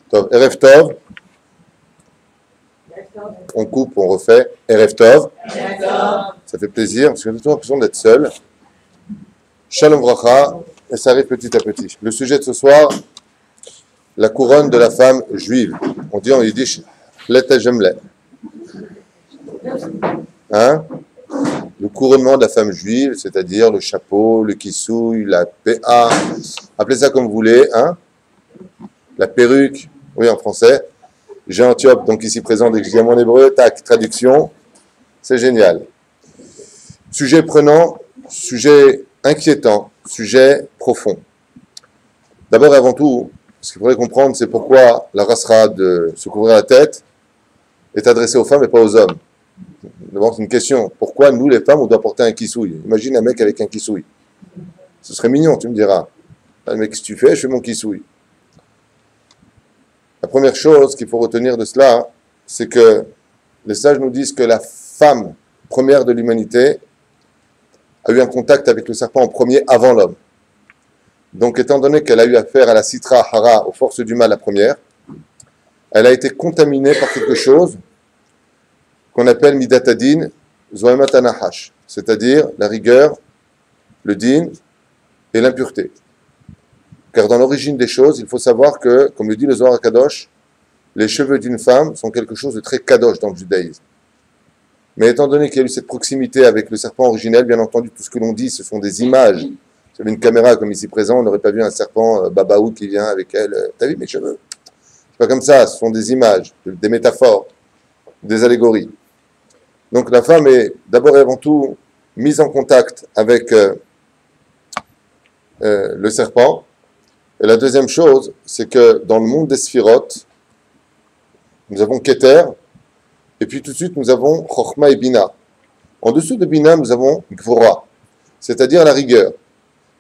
Tov, Erev Tov. On coupe, on refait. Erev Tov. Ça fait plaisir, parce que j'ai toujours l'impression d'être seul. Shalom Bracha. Et ça arrive petit à petit. Le sujet de ce soir, la couronne de la femme juive. On dit en yiddish, Lete Jemle. Hein? Le couronnement de la femme juive, c'est-à-dire le chapeau, le kissouille, la PA, appelez ça comme vous voulez, hein? La perruque, oui en français. J'ai Antiope, donc ici présent, dès que je dis en hébreu, tac, traduction, c'est génial. Sujet prenant, sujet inquiétant, sujet profond. D'abord et avant tout, ce qu'il faudrait comprendre, c'est pourquoi la rasra de se couvrir la tête est adressée aux femmes et pas aux hommes. D'abord, c'est une question. Pourquoi nous, les femmes, on doit porter un kissouille? Imagine un mec avec un kissouille. Ce serait mignon, tu me diras. Ah, mais qu'est-ce que tu fais? Je fais mon kissouille. La première chose qu'il faut retenir de cela, c'est que les sages nous disent que la femme première de l'humanité a eu un contact avec le serpent en premier avant l'homme. Donc, étant donné qu'elle a eu affaire à la citra hara, aux forces du mal la première, elle a été contaminée par quelque chose qu'on appelle midatadin zoemat nahash, c'est-à-dire la rigueur, le din et l'impureté. Car dans l'origine des choses, il faut savoir que, comme le dit le Zohar Kadosh, les cheveux d'une femme sont quelque chose de très kadosh dans le judaïsme. Mais étant donné qu'il y a eu cette proximité avec le serpent originel, bien entendu, tout ce que l'on dit, ce sont des images. Si il y avait une caméra comme ici présent, on n'aurait pas vu un serpent babaou qui vient avec elle. T'as vu mes cheveux? C'est pas comme ça, ce sont des images, des métaphores, des allégories. Donc la femme est d'abord et avant tout mise en contact avec le serpent. Et la deuxième chose, c'est que dans le monde des sphirotes, nous avons Keter, et puis tout de suite nous avons Chochma et Bina. En dessous de Bina, nous avons Gvora, c'est-à-dire la rigueur.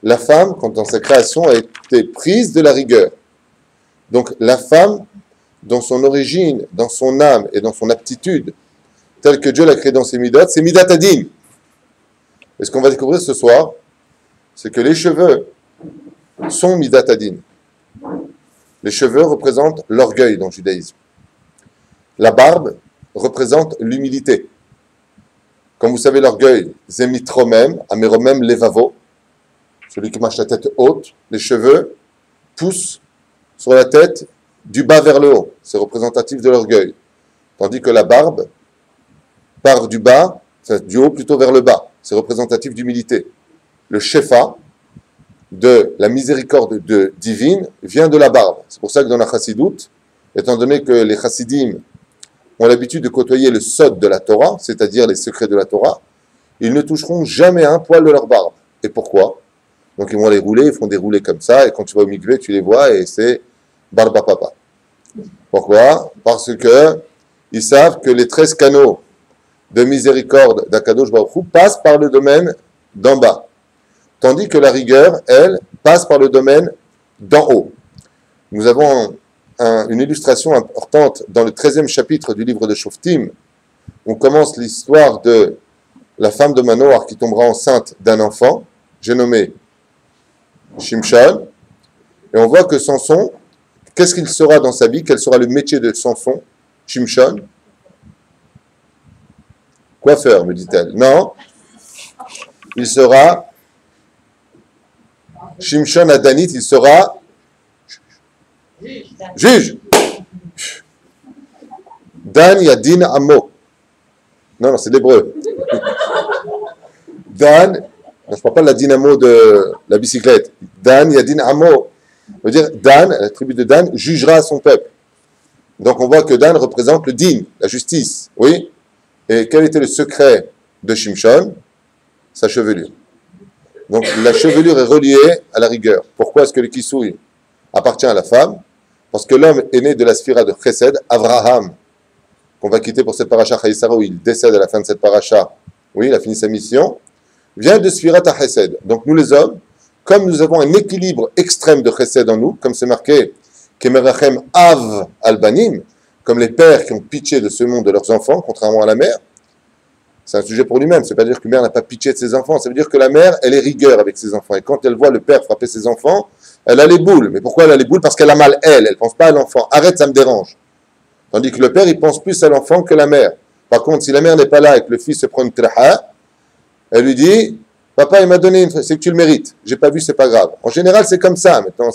La femme, quand dans sa création, a été prise de la rigueur. Donc la femme, dans son origine, dans son âme et dans son aptitude, telle que Dieu l'a créée dans ses midot, c'est midat adin. Et ce qu'on va découvrir ce soir, c'est que les cheveux sont midat adin. Les cheveux représentent l'orgueil dans le judaïsme. La barbe représente l'humilité. Comme vous savez, l'orgueil, zemitromem, ameromem levavo, celui qui marche la tête haute, les cheveux poussent sur la tête du bas vers le haut. C'est représentatif de l'orgueil. Tandis que la barbe part du bas, du haut plutôt vers le bas. C'est représentatif d'humilité. Le shefa, de la miséricorde divine, vient de la barbe. C'est pour ça que dans la chassidoute, étant donné que les chassidim ont l'habitude de côtoyer le sod de la Torah, c'est-à-dire les secrets de la Torah, ils ne toucheront jamais un poil de leur barbe. Et pourquoi? Donc ils vont les rouler, ils font des roulés comme ça, et quand tu vas au mikvé, tu les vois, et c'est barba papa. Pourquoi? Parce que ils savent que les 13 canaux de miséricorde d'Akadosh Baruch Hu passent par le domaine d'en bas. Tandis que la rigueur, elle, passe par le domaine d'en haut. Nous avons une illustration importante dans le 13e chapitre du livre de Shoftim. On commence l'histoire de la femme de Manoach qui tombera enceinte d'un enfant, j'ai nommé Shimshon, et on voit que Samson, qu'est-ce qu'il sera dans sa vie? Quel sera le métier de Samson? Shimshon? Coiffeur, me dit-elle. Non, il sera Shimshon Adanit, il sera juge. Dan Yadin Amo. Non, c'est l'hébreu. Dan, non, je ne parle pas de la dynamo de la bicyclette. Dan Yadin Amo. Ça veut dire Dan, la tribu de Dan, jugera son peuple. Donc on voit que Dan représente le din, la justice. Oui. Et quel était le secret de Shimshon? Sa chevelure. Donc la chevelure est reliée à la rigueur. Pourquoi est-ce que le kissouille appartient à la femme? Parce que l'homme est né de la sphira de Chesed, Avraham, qu'on va quitter pour cette paracha Chaïsara, où il décède à la fin de cette paracha. Oui, il a fini sa mission. Vient de Sfirat à Chesed. Donc nous les hommes, comme nous avons un équilibre extrême de Chesed en nous, comme c'est marqué Kemerachem Av Albanim, comme les pères qui ont pitié de ce monde de leurs enfants, contrairement à la mère, c'est un sujet pour lui-même. Ça ne veut pas dire que la mère n'a pas pitié de ses enfants. Ça veut dire que la mère, elle est rigueur avec ses enfants. Et quand elle voit le père frapper ses enfants, Elle a les boules. Mais pourquoi elle a les boules? Parce qu'elle a mal, elle ne pense pas à l'enfant. Arrête, ça me dérange. Tandis que le père, il pense plus à l'enfant que la mère. Par contre, si la mère n'est pas là et que le fils se prend une traha, elle lui dit, papa, il m'a donné une... C'est que tu le mérites. J'ai pas vu, c'est pas grave. En général, c'est comme ça. Maintenant,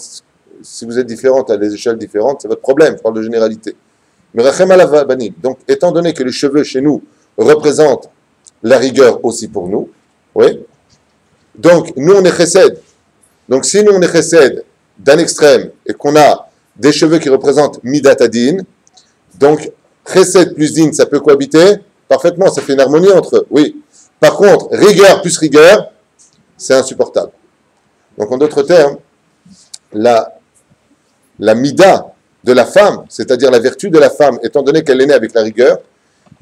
si vous êtes différentes à des échelles différentes, c'est votre problème. Je parle de généralité. Mais Rachem ala banim. Donc, étant donné que les cheveux chez nous représentent la rigueur aussi pour nous, oui. Donc, nous, on est chesed. Donc, si nous, on est chesed d'un extrême et qu'on a des cheveux qui représentent midat adin, donc, chesed plus din, ça peut cohabiter parfaitement. Ça fait une harmonie entre eux. Oui. Par contre, rigueur plus rigueur, c'est insupportable. Donc, en d'autres termes, la mida de la femme, c'est-à-dire la vertu de la femme, étant donné qu'elle est née avec la rigueur,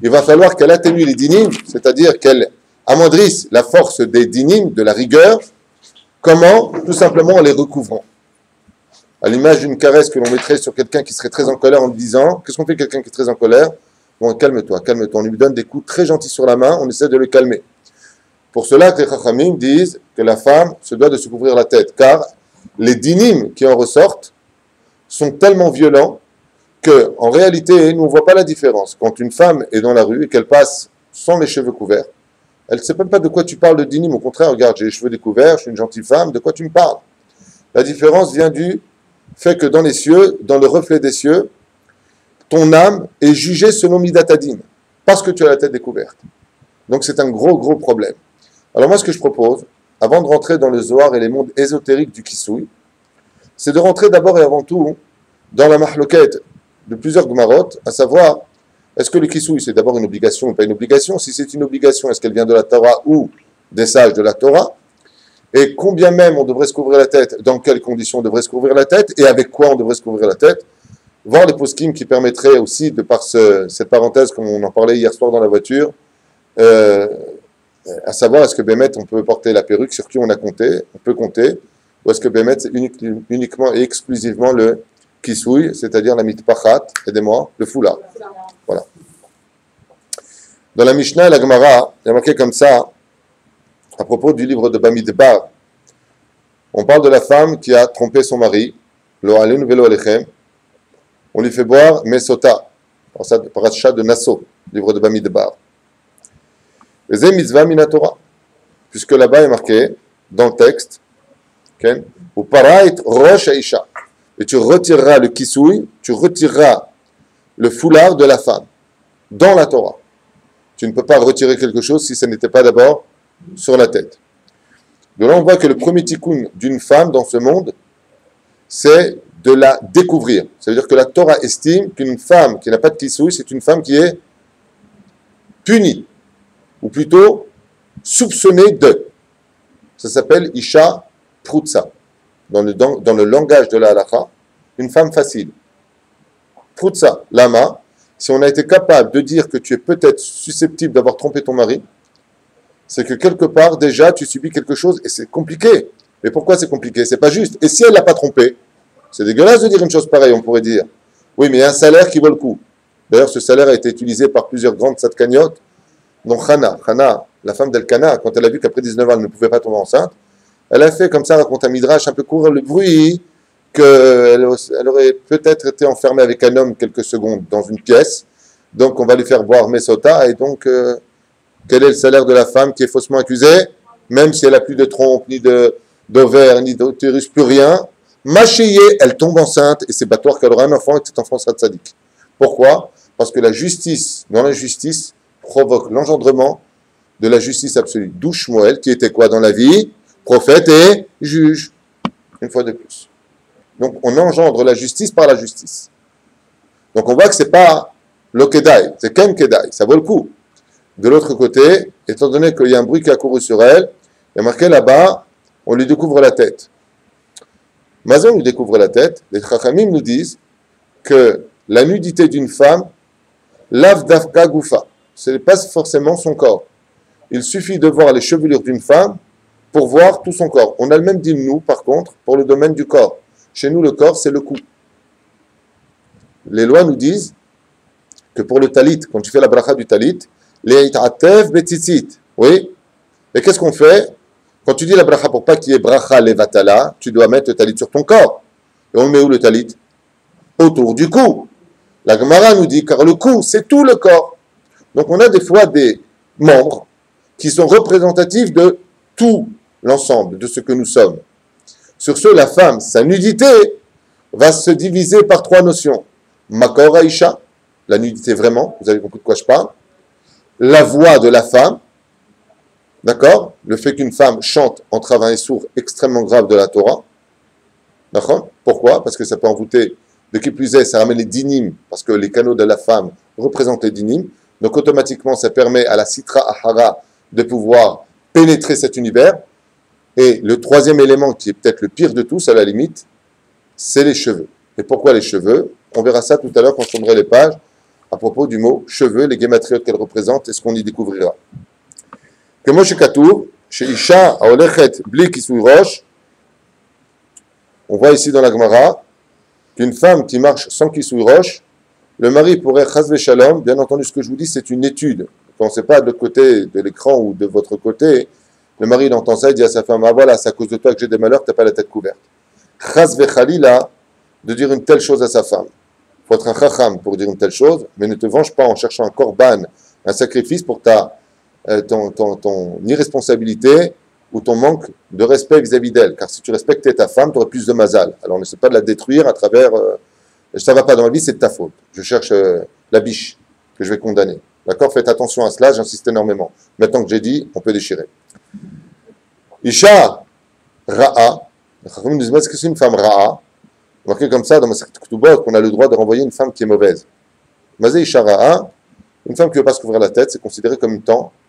il va falloir qu'elle atténue les dinim, c'est-à-dire qu'elle amoindrisse la force des dinim, de la rigueur. Comment? Tout simplement en les recouvrant. À l'image d'une caresse que l'on mettrait sur quelqu'un qui serait très en colère en lui disant, qu'est-ce qu'on fait quelqu'un qui est très en colère? Bon, calme-toi, calme-toi. On lui donne des coups très gentils sur la main, on essaie de le calmer. Pour cela que les Chachamim disent que la femme se doit de se couvrir la tête, car les dinim qui en ressortent sont tellement violents qu'en réalité, nous on ne voit pas la différence. Quand une femme est dans la rue et qu'elle passe sans les cheveux couverts, elle ne sait même pas de quoi tu parles de dinim. Au contraire, regarde, j'ai les cheveux découverts, je suis une gentille femme, de quoi tu me parles? La différence vient du fait que dans les cieux, dans le reflet des cieux, ton âme est jugée selon Midatadin, parce que tu as la tête découverte. Donc c'est un gros, gros problème. Alors moi, ce que je propose, avant de rentrer dans le Zohar et les mondes ésotériques du Kisui, c'est de rentrer d'abord et avant tout dans la mahloket de plusieurs Gemarot, à savoir, est-ce que le Kisui, c'est d'abord une obligation ou pas une obligation? Si c'est une obligation, est-ce qu'elle vient de la Torah ou des sages de la Torah? Et combien même on devrait se couvrir la tête, dans quelles conditions on devrait se couvrir la tête, et avec quoi on devrait se couvrir la tête? Voir les poskim qui permettraient aussi, de par cette parenthèse, comme on en parlait hier soir dans la voiture, à savoir, est-ce que Bémet, on peut porter la perruque sur qui on peut compter, ou est-ce que Bémet, c'est uniquement et exclusivement le kisui, c'est-à-dire la mitpachat, aidez-moi, le foulard. Voilà. Dans la Mishnah et la Gemara, il y a marqué comme ça, à propos du livre de Bamidbar, on parle de la femme qui a trompé son mari, lo alenu velo alechem, on lui fait boire Mesota, parasha de Nassau, livre de Bamidbar. Et mitzvah mina Torah, puisque là-bas il est marqué, dans le texte, ou parait rosh aisha, et tu retireras le kisui, tu retireras le foulard de la femme, dans la Torah. Tu ne peux pas retirer quelque chose si ce n'était pas d'abord sur la tête. De là, on voit que le premier tikkun d'une femme dans ce monde, c'est de la découvrir. Ça veut dire que la Torah estime qu'une femme qui n'a pas de kisui, c'est une femme qui est punie, ou plutôt soupçonnée de. Ça s'appelle Isha Prutsa. Dans le langage de la halakha, une femme facile. Prutsa, lama, si on a été capable de dire que tu es peut-être susceptible d'avoir trompé ton mari, c'est que quelque part, déjà, tu subis quelque chose et c'est compliqué. Mais pourquoi c'est compliqué? C'est pas juste. Et si elle l'a pas trompé? C'est dégueulasse de dire une chose pareille, on pourrait dire. Oui, mais il y a un salaire qui vaut le coup. D'ailleurs, ce salaire a été utilisé par plusieurs grandes tzadkaniot, dont Hana, la femme d'Elkana, quand elle a vu qu'après 19 ans, elle ne pouvait pas tomber enceinte, elle a fait comme ça, raconte un midrash, un peu court le bruit, qu'elle aurait peut-être été enfermée avec un homme quelques secondes dans une pièce, donc on va lui faire boire Mesota, et donc, quel est le salaire de la femme qui est faussement accusée, même si elle n'a plus de trompe, ni d'ovaire, ni d'utérus, plus rien, mâchée, elle tombe enceinte, et c'est battoir qu'elle aura un enfant, et que cet enfant sera tzaddik. Pourquoi? Parce que la justice, dans la justice, provoque l'engendrement de la justice absolue. D'où Shmuel, qui était quoi dans la vie? Prophète et juge. Une fois de plus. Donc, on engendre la justice par la justice. Donc, on voit que ce n'est pas le Kedai, c'est Ken Kedai, ça vaut le coup. De l'autre côté, étant donné qu'il y a un bruit qui a couru sur elle, il y a marqué là-bas, on lui découvre la tête. Mazon lui découvre la tête. Les Chachamim nous disent que la nudité d'une femme, lav dafka goufa, ce n'est pas forcément son corps. Il suffit de voir les chevelures d'une femme pour voir tout son corps. On a le même dit nous, par contre, pour le domaine du corps. Chez nous, le corps, c'est le cou. Les lois nous disent que pour le talit, quand tu fais la bracha du talit, les it'atev betitzit, oui. Et qu'est-ce qu'on fait? Quand tu dis la bracha pour pas qu'il y ait bracha levatala, tu dois mettre le talit sur ton corps. Et on le met où le talit? Autour du cou. La Gemara nous dit, car le cou, c'est tout le corps. Donc on a des fois des membres qui sont représentatifs de tout l'ensemble de ce que nous sommes. Sur ce, la femme, sa nudité va se diviser par trois notions. Makor Aisha, la nudité vraiment, vous avez compris de quoi je parle. La voix de la femme, d'accord? Le fait qu'une femme chante en travail et sourd, extrêmement grave de la Torah. D'accord? Pourquoi? Parce que ça peut envoûter, de qui plus est, ça ramène les dinim, parce que les canaux de la femme représentent les dinim. Donc automatiquement, ça permet à la Sitra Ahara de pouvoir pénétrer cet univers. Et le troisième élément, qui est peut-être le pire de tous, à la limite, c'est les cheveux. Et pourquoi les cheveux? On verra ça tout à l'heure quand je tournerai les pages, à propos du mot cheveux, les guématriotes qu'elles représentent, et ce qu'on y découvrira. Que Moshe Katour, chez Isha, Aolechet, Bli Kisui Roche, on voit ici dans la Gemara qu'une femme qui marche sans Kisui Roche, le mari pourrait chasve shalom. Bien entendu, ce que je vous dis, c'est une étude. Ne pensez pas de l'autre côté de l'écran ou de votre côté. Le mari, il entend ça, il dit à sa femme, ah voilà, c'est à cause de toi que j'ai des malheurs, tu n'as pas la tête couverte. Chasve chalila, de dire une telle chose à sa femme. Il faut être un chacham pour dire une telle chose, mais ne te venge pas en cherchant un korban, un sacrifice pour ton irresponsabilité ou ton manque de respect vis-à-vis d'elle. Car si tu respectais ta femme, tu aurais plus de mazal. Alors n'essaie pas de la détruire à travers... ça ne va pas dans ma vie, c'est de ta faute. Je cherche la biche que je vais condamner. D'accord? Faites attention à cela, j'insiste énormément. Maintenant que j'ai dit, on peut déchirer. Isha Ra'a. Les nous disent, est-ce que c'est une femme Ra'a? Marqué comme ça dans ma secte Ketubot qu'on a le droit de renvoyer une femme qui est mauvaise. Mazé Isha Ra'a, une femme qui ne veut pas se couvrir la tête, c'est considéré comme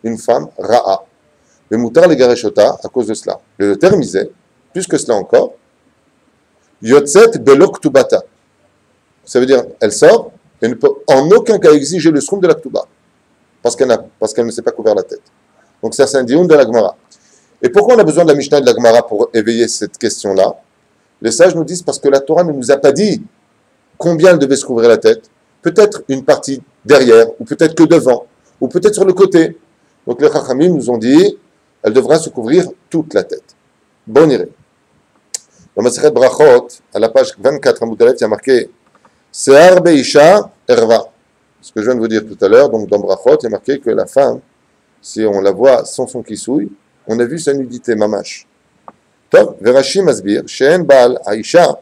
une femme Ra'a. Mais Moutar les Gareshota, à cause de cela. Le terme disait, plus que cela encore, Yotzet Belo Ktubata. Ça veut dire, elle sort et ne peut en aucun cas exiger le soum de la Ktuba. Parce qu'elle ne s'est pas couvert la tête. Donc ça, c'est un dioun de la Gemara. Et pourquoi on a besoin de la Mishnah et de la Gemara pour éveiller cette question-là? Les sages nous disent parce que la Torah ne nous a pas dit combien elle devait se couvrir la tête. Peut-être une partie derrière, ou peut-être que devant, ou peut-être sur le côté. Donc les Chachamim nous ont dit, elle devra se couvrir toute la tête. Bon, iré. Dans Masechet Brachot, à la page 24 à Moudalef, il y a marqué Se'ar Beisha Erva. Ce que je viens de vous dire tout à l'heure, donc dans Brachot, il y a marqué que la femme, si on la voit sans son kisouille, on a vu sa nudité, mamash. Top, Verashi Masbir, She'en Baal Aisha,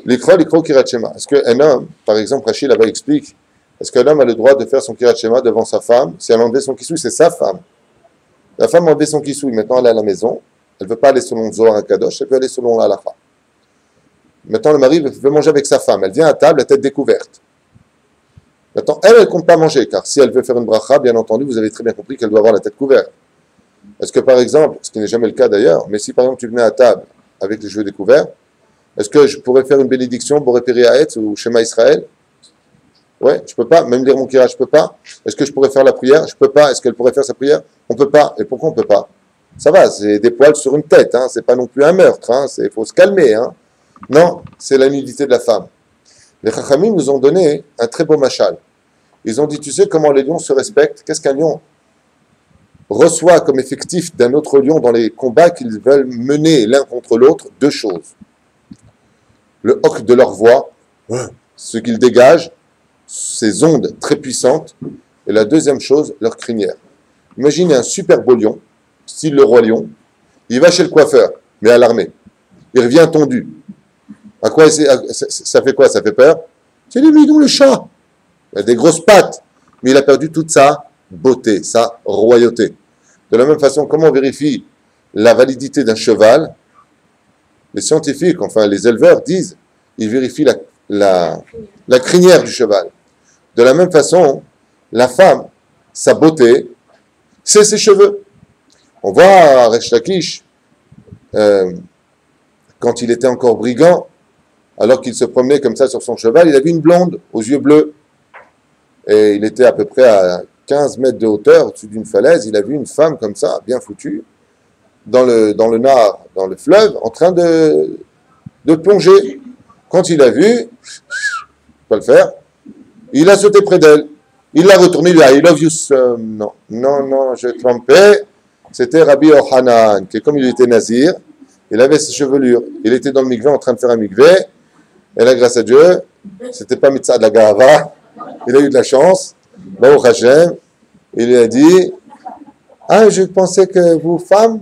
Likro Kirat Shema. Est-ce qu'un homme, par exemple, Rashi là-bas explique, est-ce qu'un homme a le droit de faire son Kirat Shema devant sa femme? Si elle enlevait son kisouille, c'est sa femme. La femme a enlevé son kisouille, maintenant elle est à la maison, elle ne veut pas aller selon Zohar HaKadosh, elle peut aller selon l'Halacha. Maintenant le mari veut manger avec sa femme, elle vient à table, la tête découverte. Maintenant, elle ne compte pas manger, car si elle veut faire une bracha, bien entendu, vous avez très bien compris qu'elle doit avoir la tête couverte. Est-ce que par exemple, ce qui n'est jamais le cas d'ailleurs, mais si par exemple tu venais à table avec les cheveux découverts, est-ce que je pourrais faire une bénédiction, Boré Peri Haetz ou Shema Israël? Ouais, je peux pas, même lire mon kira, je peux pas. Est-ce que je pourrais faire la prière? Je peux pas. Est-ce qu'elle pourrait faire sa prière? On peut pas. Et pourquoi on peut pas? Ça va, c'est des poils sur une tête, hein. C'est pas non plus un meurtre, hein. Il faut se calmer, hein. Non, c'est la nudité de la femme. Les Chachamim nous ont donné un très beau machal. Ils ont dit, tu sais comment les lions se respectent? Qu'est-ce qu'un lion reçoit comme effectif d'un autre lion dans les combats qu'ils veulent mener l'un contre l'autre? Deux choses. Le hoc de leur voix, ce qu'ils dégagent, ces ondes très puissantes, et la deuxième chose, leur crinière. Imaginez un super beau lion, style le roi lion, il va chez le coiffeur, mais à l'armée. Il revient tondu. À quoi ça fait quoi? Ça fait peur? C'est le bidon, le chat. Il a des grosses pattes, mais il a perdu toute sa beauté, sa royauté. De la même façon, comment on vérifie la validité d'un cheval? Les scientifiques, enfin les éleveurs disent, ils vérifient la crinière du cheval. De la même façon, la femme, sa beauté, c'est ses cheveux. On voit à Resh Lakish, quand il était encore brigand, alors qu'il se promenait comme ça sur son cheval, il avait une blonde aux yeux bleus. Et il était à peu près à 15 mètres de hauteur, au-dessus d'une falaise. Il a vu une femme comme ça, bien foutue, dans le Nar, dans le fleuve, en train de plonger. Quand il a vu, pas le faire, il a sauté près d'elle. Il l'a retourné, il a dit, I love you, non, je vais tromper. c'était Rabbi Yochanan, qui comme il était nazir, il avait ses chevelures. Il était dans le mikvé en train de faire un mikvé. Et là, grâce à Dieu, c'était pas mitzvah de la Gahava. Il a eu de la chance. Baruch Hashem. Il lui a dit, ah, je pensais que vous, femmes,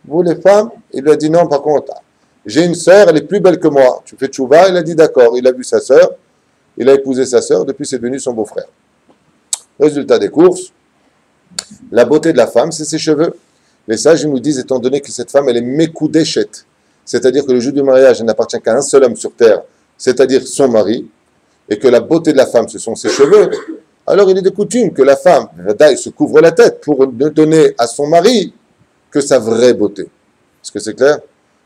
vous les femmes, il lui a dit non, par contre, j'ai une sœur, elle est plus belle que moi. Tu fais tchouva? Il a dit d'accord. Il a vu sa sœur, il a épousé sa sœur, depuis c'est devenu son beau-frère. Résultat des courses, la beauté de la femme, c'est ses cheveux. Les sages nous disent, étant donné que cette femme, elle est mekoudeshet, c'est-à-dire que le jour du mariage, elle n'appartient qu'à un seul homme sur terre, c'est-à-dire son mari, et que la beauté de la femme, ce sont ses cheveux, alors il est de coutume que la femme, se couvre la tête pour ne donner à son mari que sa vraie beauté. Est-ce que c'est clair?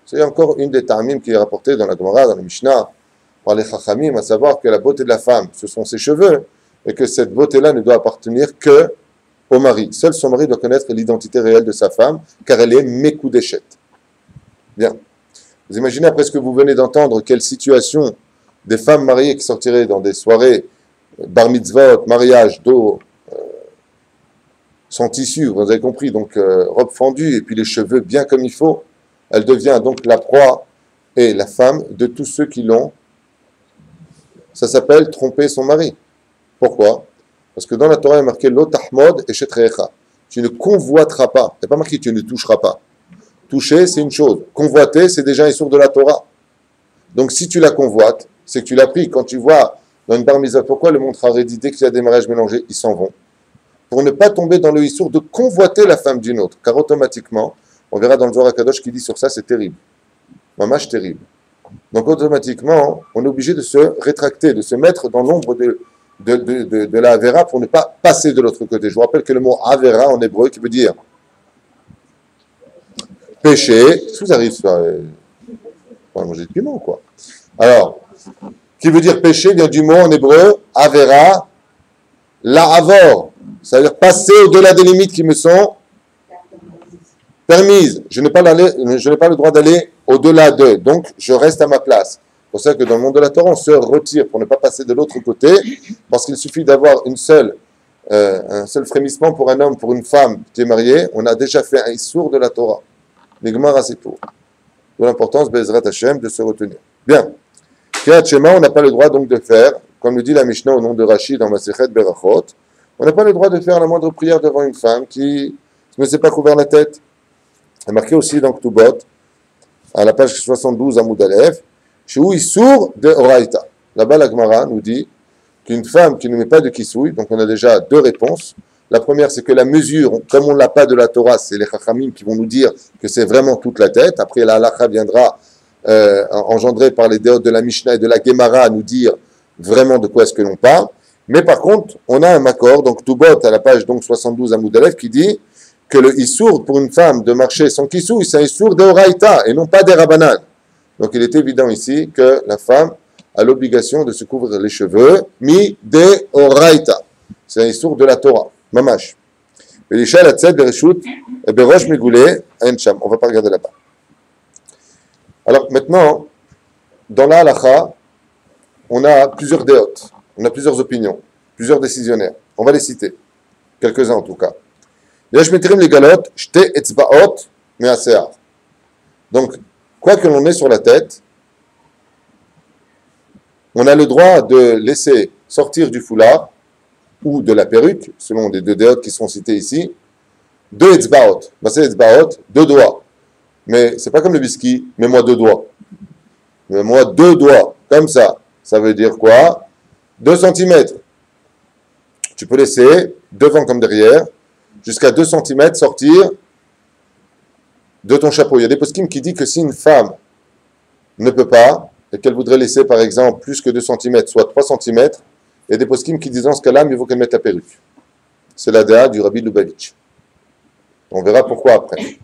C'est encore une des ta'amim qui est rapportée dans la Gemara, dans le Mishnah, par les Chachamim, à savoir que la beauté de la femme, ce sont ses cheveux, et que cette beauté-là ne doit appartenir que au mari. Seul son mari doit connaître l'identité réelle de sa femme, car elle est mekoudeshet. Bien. Vous imaginez, après ce que vous venez d'entendre, quelle situation des femmes mariées qui sortiraient dans des soirées bar mitzvot, mariage, d'eau, sans tissu, vous avez compris, donc robe fendue, et puis les cheveux bien comme il faut, elle devient donc la proie et la femme de tous ceux qui l'ont. Ça s'appelle tromper son mari. Pourquoi? Parce que dans la Torah, il est marqué Lo tahmod et shetrecha. Tu ne convoiteras pas. Il n'y a pas marqué tu ne toucheras pas. Toucher, c'est une chose. Convoiter, c'est déjà un sourd de la Torah. Donc si tu la convoites, c'est que tu l'as pris. Quand tu vois dans une bar mitzvah, pourquoi le monde Haredi, dès qu'il y a des mariages mélangés, ils s'en vont? Pour ne pas tomber dans le issour de convoiter la femme d'une autre. Car automatiquement, on verra dans le Zohar HaKadosh qui dit sur ça, c'est terrible. Mamash terrible. Donc automatiquement, on est obligé de se rétracter, de se mettre dans l'ombre de la Avera pour ne pas passer de l'autre côté. Je vous rappelle que le mot Avera en hébreu qui veut dire péché. Qu'est-ce qui vous arrive ça? On va manger de piment, quoi. Alors, qui veut dire péché vient du mot en hébreu Avera, la avor. C'est-à-dire passer au-delà des limites qui me sont permises. Je n'ai pas le droit d'aller au-delà d'eux. Donc, je reste à ma place. C'est pour ça que dans le monde de la Torah, on se retire pour ne pas passer de l'autre côté, parce qu'il suffit d'avoir un seul frémissement pour un homme, pour une femme qui est mariée. On a déjà fait un issour de la Torah. L'Igmara, c'est tout. D'où l'importance, Bezrat Hashem, de se retenir. Bien. Kriyat Shema, on n'a pas le droit donc de faire, comme le dit la Mishnah au nom de Rashi dans Masechet Berachot, on n'a pas le droit de faire la moindre prière devant une femme qui ne s'est pas couvert la tête. C'est marqué aussi dans Ktubot, à la page 72 à Moudalev, Shou Issour de Oraita. Là-bas, la Gemara nous dit qu'une femme qui ne met pas de kisouille, donc on a déjà deux réponses. La première, c'est que la mesure, comme on ne l'a pas de la Torah, c'est les Chachamim qui vont nous dire que c'est vraiment toute la tête. Après, la halakha viendra engendrée par les déotes de la Mishnah et de la Gemara à nous dire vraiment de quoi est-ce que l'on parle. Mais par contre, on a un accord, donc Toubot, à la page donc 72 à Moudalev, qui dit que le issour pour une femme de marcher sans kisouille, c'est un issour de Oraita et non pas des Rabanan. Donc il est évident ici que la femme a l'obligation de se couvrir les cheveux, mi de Oraita. C'est un issour de la Torah, mamash. On ne va pas regarder là-bas. Alors maintenant, dans la halakha, on a plusieurs déotes, on a plusieurs opinions, plusieurs décisionnaires. On va les citer, quelques-uns en tout cas. Yesh mitrim les galotes, shte etzbaot me'asear. Donc, quoi que l'on ait sur la tête, on a le droit de laisser sortir du foulard ou de la perruque, selon les deux déotes qui sont cités ici, deux etzbaot. C'est etzbaot, deux doigts. Mais c'est pas comme le biscuit, mets-moi deux doigts. Mets-moi deux doigts, comme ça. Ça veut dire quoi? 2 cm. Tu peux laisser, devant comme derrière, jusqu'à 2 cm sortir de ton chapeau. Il y a des poskim qui disent que si une femme ne peut pas, et qu'elle voudrait laisser par exemple plus que 2 cm, soit 3 cm, il y a des poskim qui disent dans ce cas-là, mais il faut qu'elle mette la perruque. C'est la déa du Rabbi Lubavitch. On verra pourquoi après.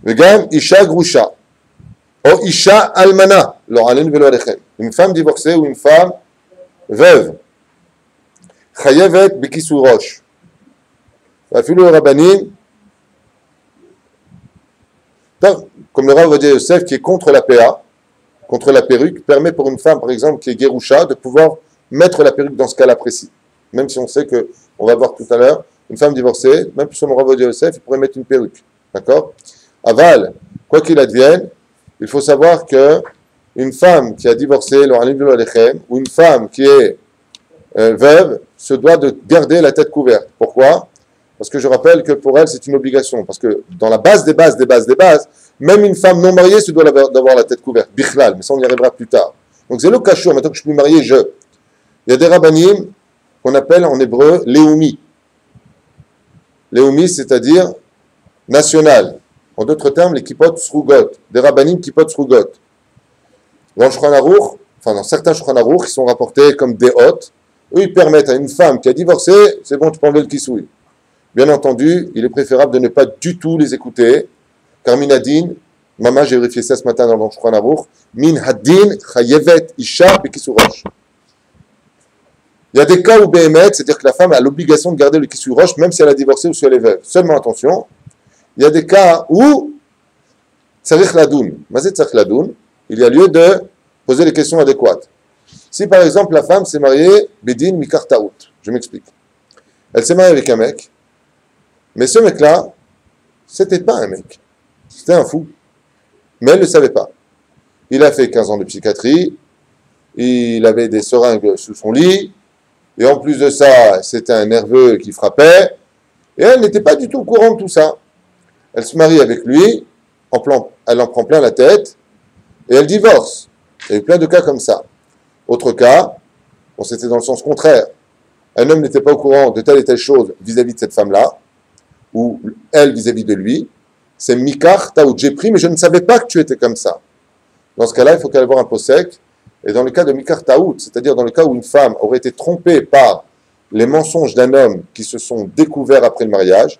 Vegam Isha Grusha. O Isha Almana. Une femme divorcée ou une femme veuve. Chayevet Bekisou Roche. Afilou Rabbanim. Comme le Rav Ovadia Yosef qui est contre la PA, contre la perruque, permet pour une femme, par exemple, qui est Gerusha, de pouvoir mettre la perruque dans ce cas-là précis. Même si on sait que, on va voir tout à l'heure, une femme divorcée, même selon Rav Ovadia Yosef, il pourrait mettre une perruque. D'accord? Aval, quoi qu'il advienne, il faut savoir que une femme qui a divorcé, ou une femme qui est veuve, se doit de garder la tête couverte. Pourquoi? Parce que je rappelle que pour elle, c'est une obligation. Parce que dans la base des bases, même une femme non mariée se doit d'avoir la tête couverte. Bichlal, mais ça on y arrivera plus tard. Donc c'est le cachot, maintenant que je suis plus marié, je. Il y a des rabbanim qu'on appelle en hébreu léoumi. Léoumi, c'est-à-dire national. En d'autres termes, les kippot srugot. Des rabbanim kippot srugot. Dans le Shulchan Aruch, enfin dans certains Shulchan Aruch, qui sont rapportés comme des hôtes, eux ils permettent à une femme qui a divorcé, c'est bon, tu peux enlever le kissoui. Bien entendu, il est préférable de ne pas du tout les écouter, car minadin, maman, j'ai vérifié ça ce matin dans le Shulchan Aruch, min hadin chayevet isha bekisurosh. Il y a des cas où Béhémet, c'est-à-dire que la femme a l'obligation de garder le kissoui roche, même si elle a divorcé ou si elle est veuve. Seulement attention, il y a des cas où tsarich ladoun, mazet tsarich ladoun, il y a lieu de poser les questions adéquates. Si par exemple la femme s'est mariée, Bedin Mikar Taout, je m'explique. Elle s'est mariée avec un mec, mais ce mec-là, c'était pas un mec, c'était un fou. Mais elle ne le savait pas. Il a fait 15 ans de psychiatrie, il avait des seringues sous son lit, et en plus de ça, c'était un nerveux qui frappait, et elle n'était pas du tout au courant de tout ça. Elle se marie avec lui, elle en prend plein la tête, et elle divorce. Il y a eu plein de cas comme ça. Autre cas, c'était dans le sens contraire. Un homme n'était pas au courant de telle et telle chose vis-à-vis de cette femme-là, ou elle vis-à-vis de lui. C'est Mikar Taout. J'ai pris, mais je ne savais pas que tu étais comme ça. Dans ce cas-là, il faut qu'elle ait un posek. Et dans le cas de Mikar Taout, c'est-à-dire dans le cas où une femme aurait été trompée par les mensonges d'un homme qui se sont découverts après le mariage,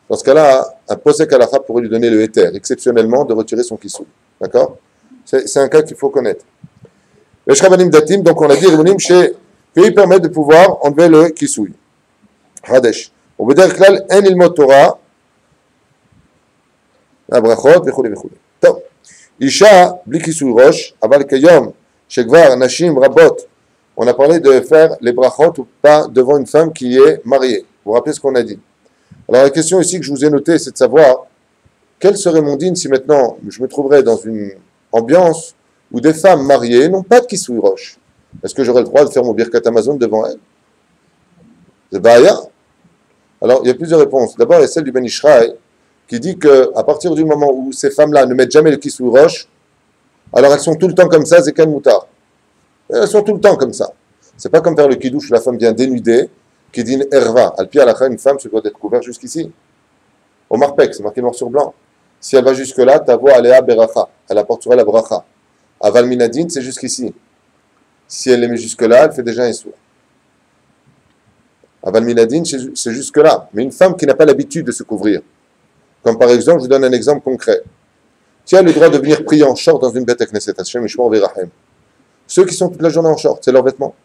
dans ce cas-là, un posek alacha pourrait lui donner le éther, exceptionnellement, de retirer son kissou. D'accord? C'est un cas qu'il faut connaître. Le Shrabanim Datim, donc on a dit, qui permet de pouvoir enlever le kisouy. Hadesh. On veut dire que là, un ilmot Torah, abrachot, vechule. Top. Isha, bli kisouy roche, aval kayom, shekvar, nashim, rabot. On a parlé de faire les brachot ou pas devant une femme qui est mariée. Vous vous rappelez ce qu'on a dit? Alors la question ici que je vous ai notée, c'est de savoir quel serait mon dîne si maintenant je me trouverais dans une ambiance où des femmes mariées n'ont pas de kisouy roche. Est-ce que j'aurais le droit de faire mon birkat Amazon devant elles? C'est Bahaya. Alors, il y a plusieurs réponses. D'abord, il y a celle du Ben Ishraï qui dit qu'à partir du moment où ces femmes-là ne mettent jamais le kisouy roche, alors elles sont tout le temps comme ça, Zekan Moutar. Elles sont tout le temps comme ça. C'est pas comme faire le kidouche où la femme vient dénudée, qui dit Erva. Al pi alacha, une femme se doit être couverte jusqu'ici. Au marpek, c'est marqué noir sur blanc. Si elle va jusque-là, ta voix aléa beracha. Elle apportera la bracha. Aval minadin, c'est jusqu'ici. Si elle les met jusque-là, elle fait déjà un sourd. Aval minadin, c'est jusque-là. Mais une femme qui n'a pas l'habitude de se couvrir. Comme par exemple, je vous donne un exemple concret. Qui a le droit de venir prier en short dans une bête Knesset, Hashem Yishmor V'Irachem? Ceux qui sont toute la journée en short, c'est leur vêtement.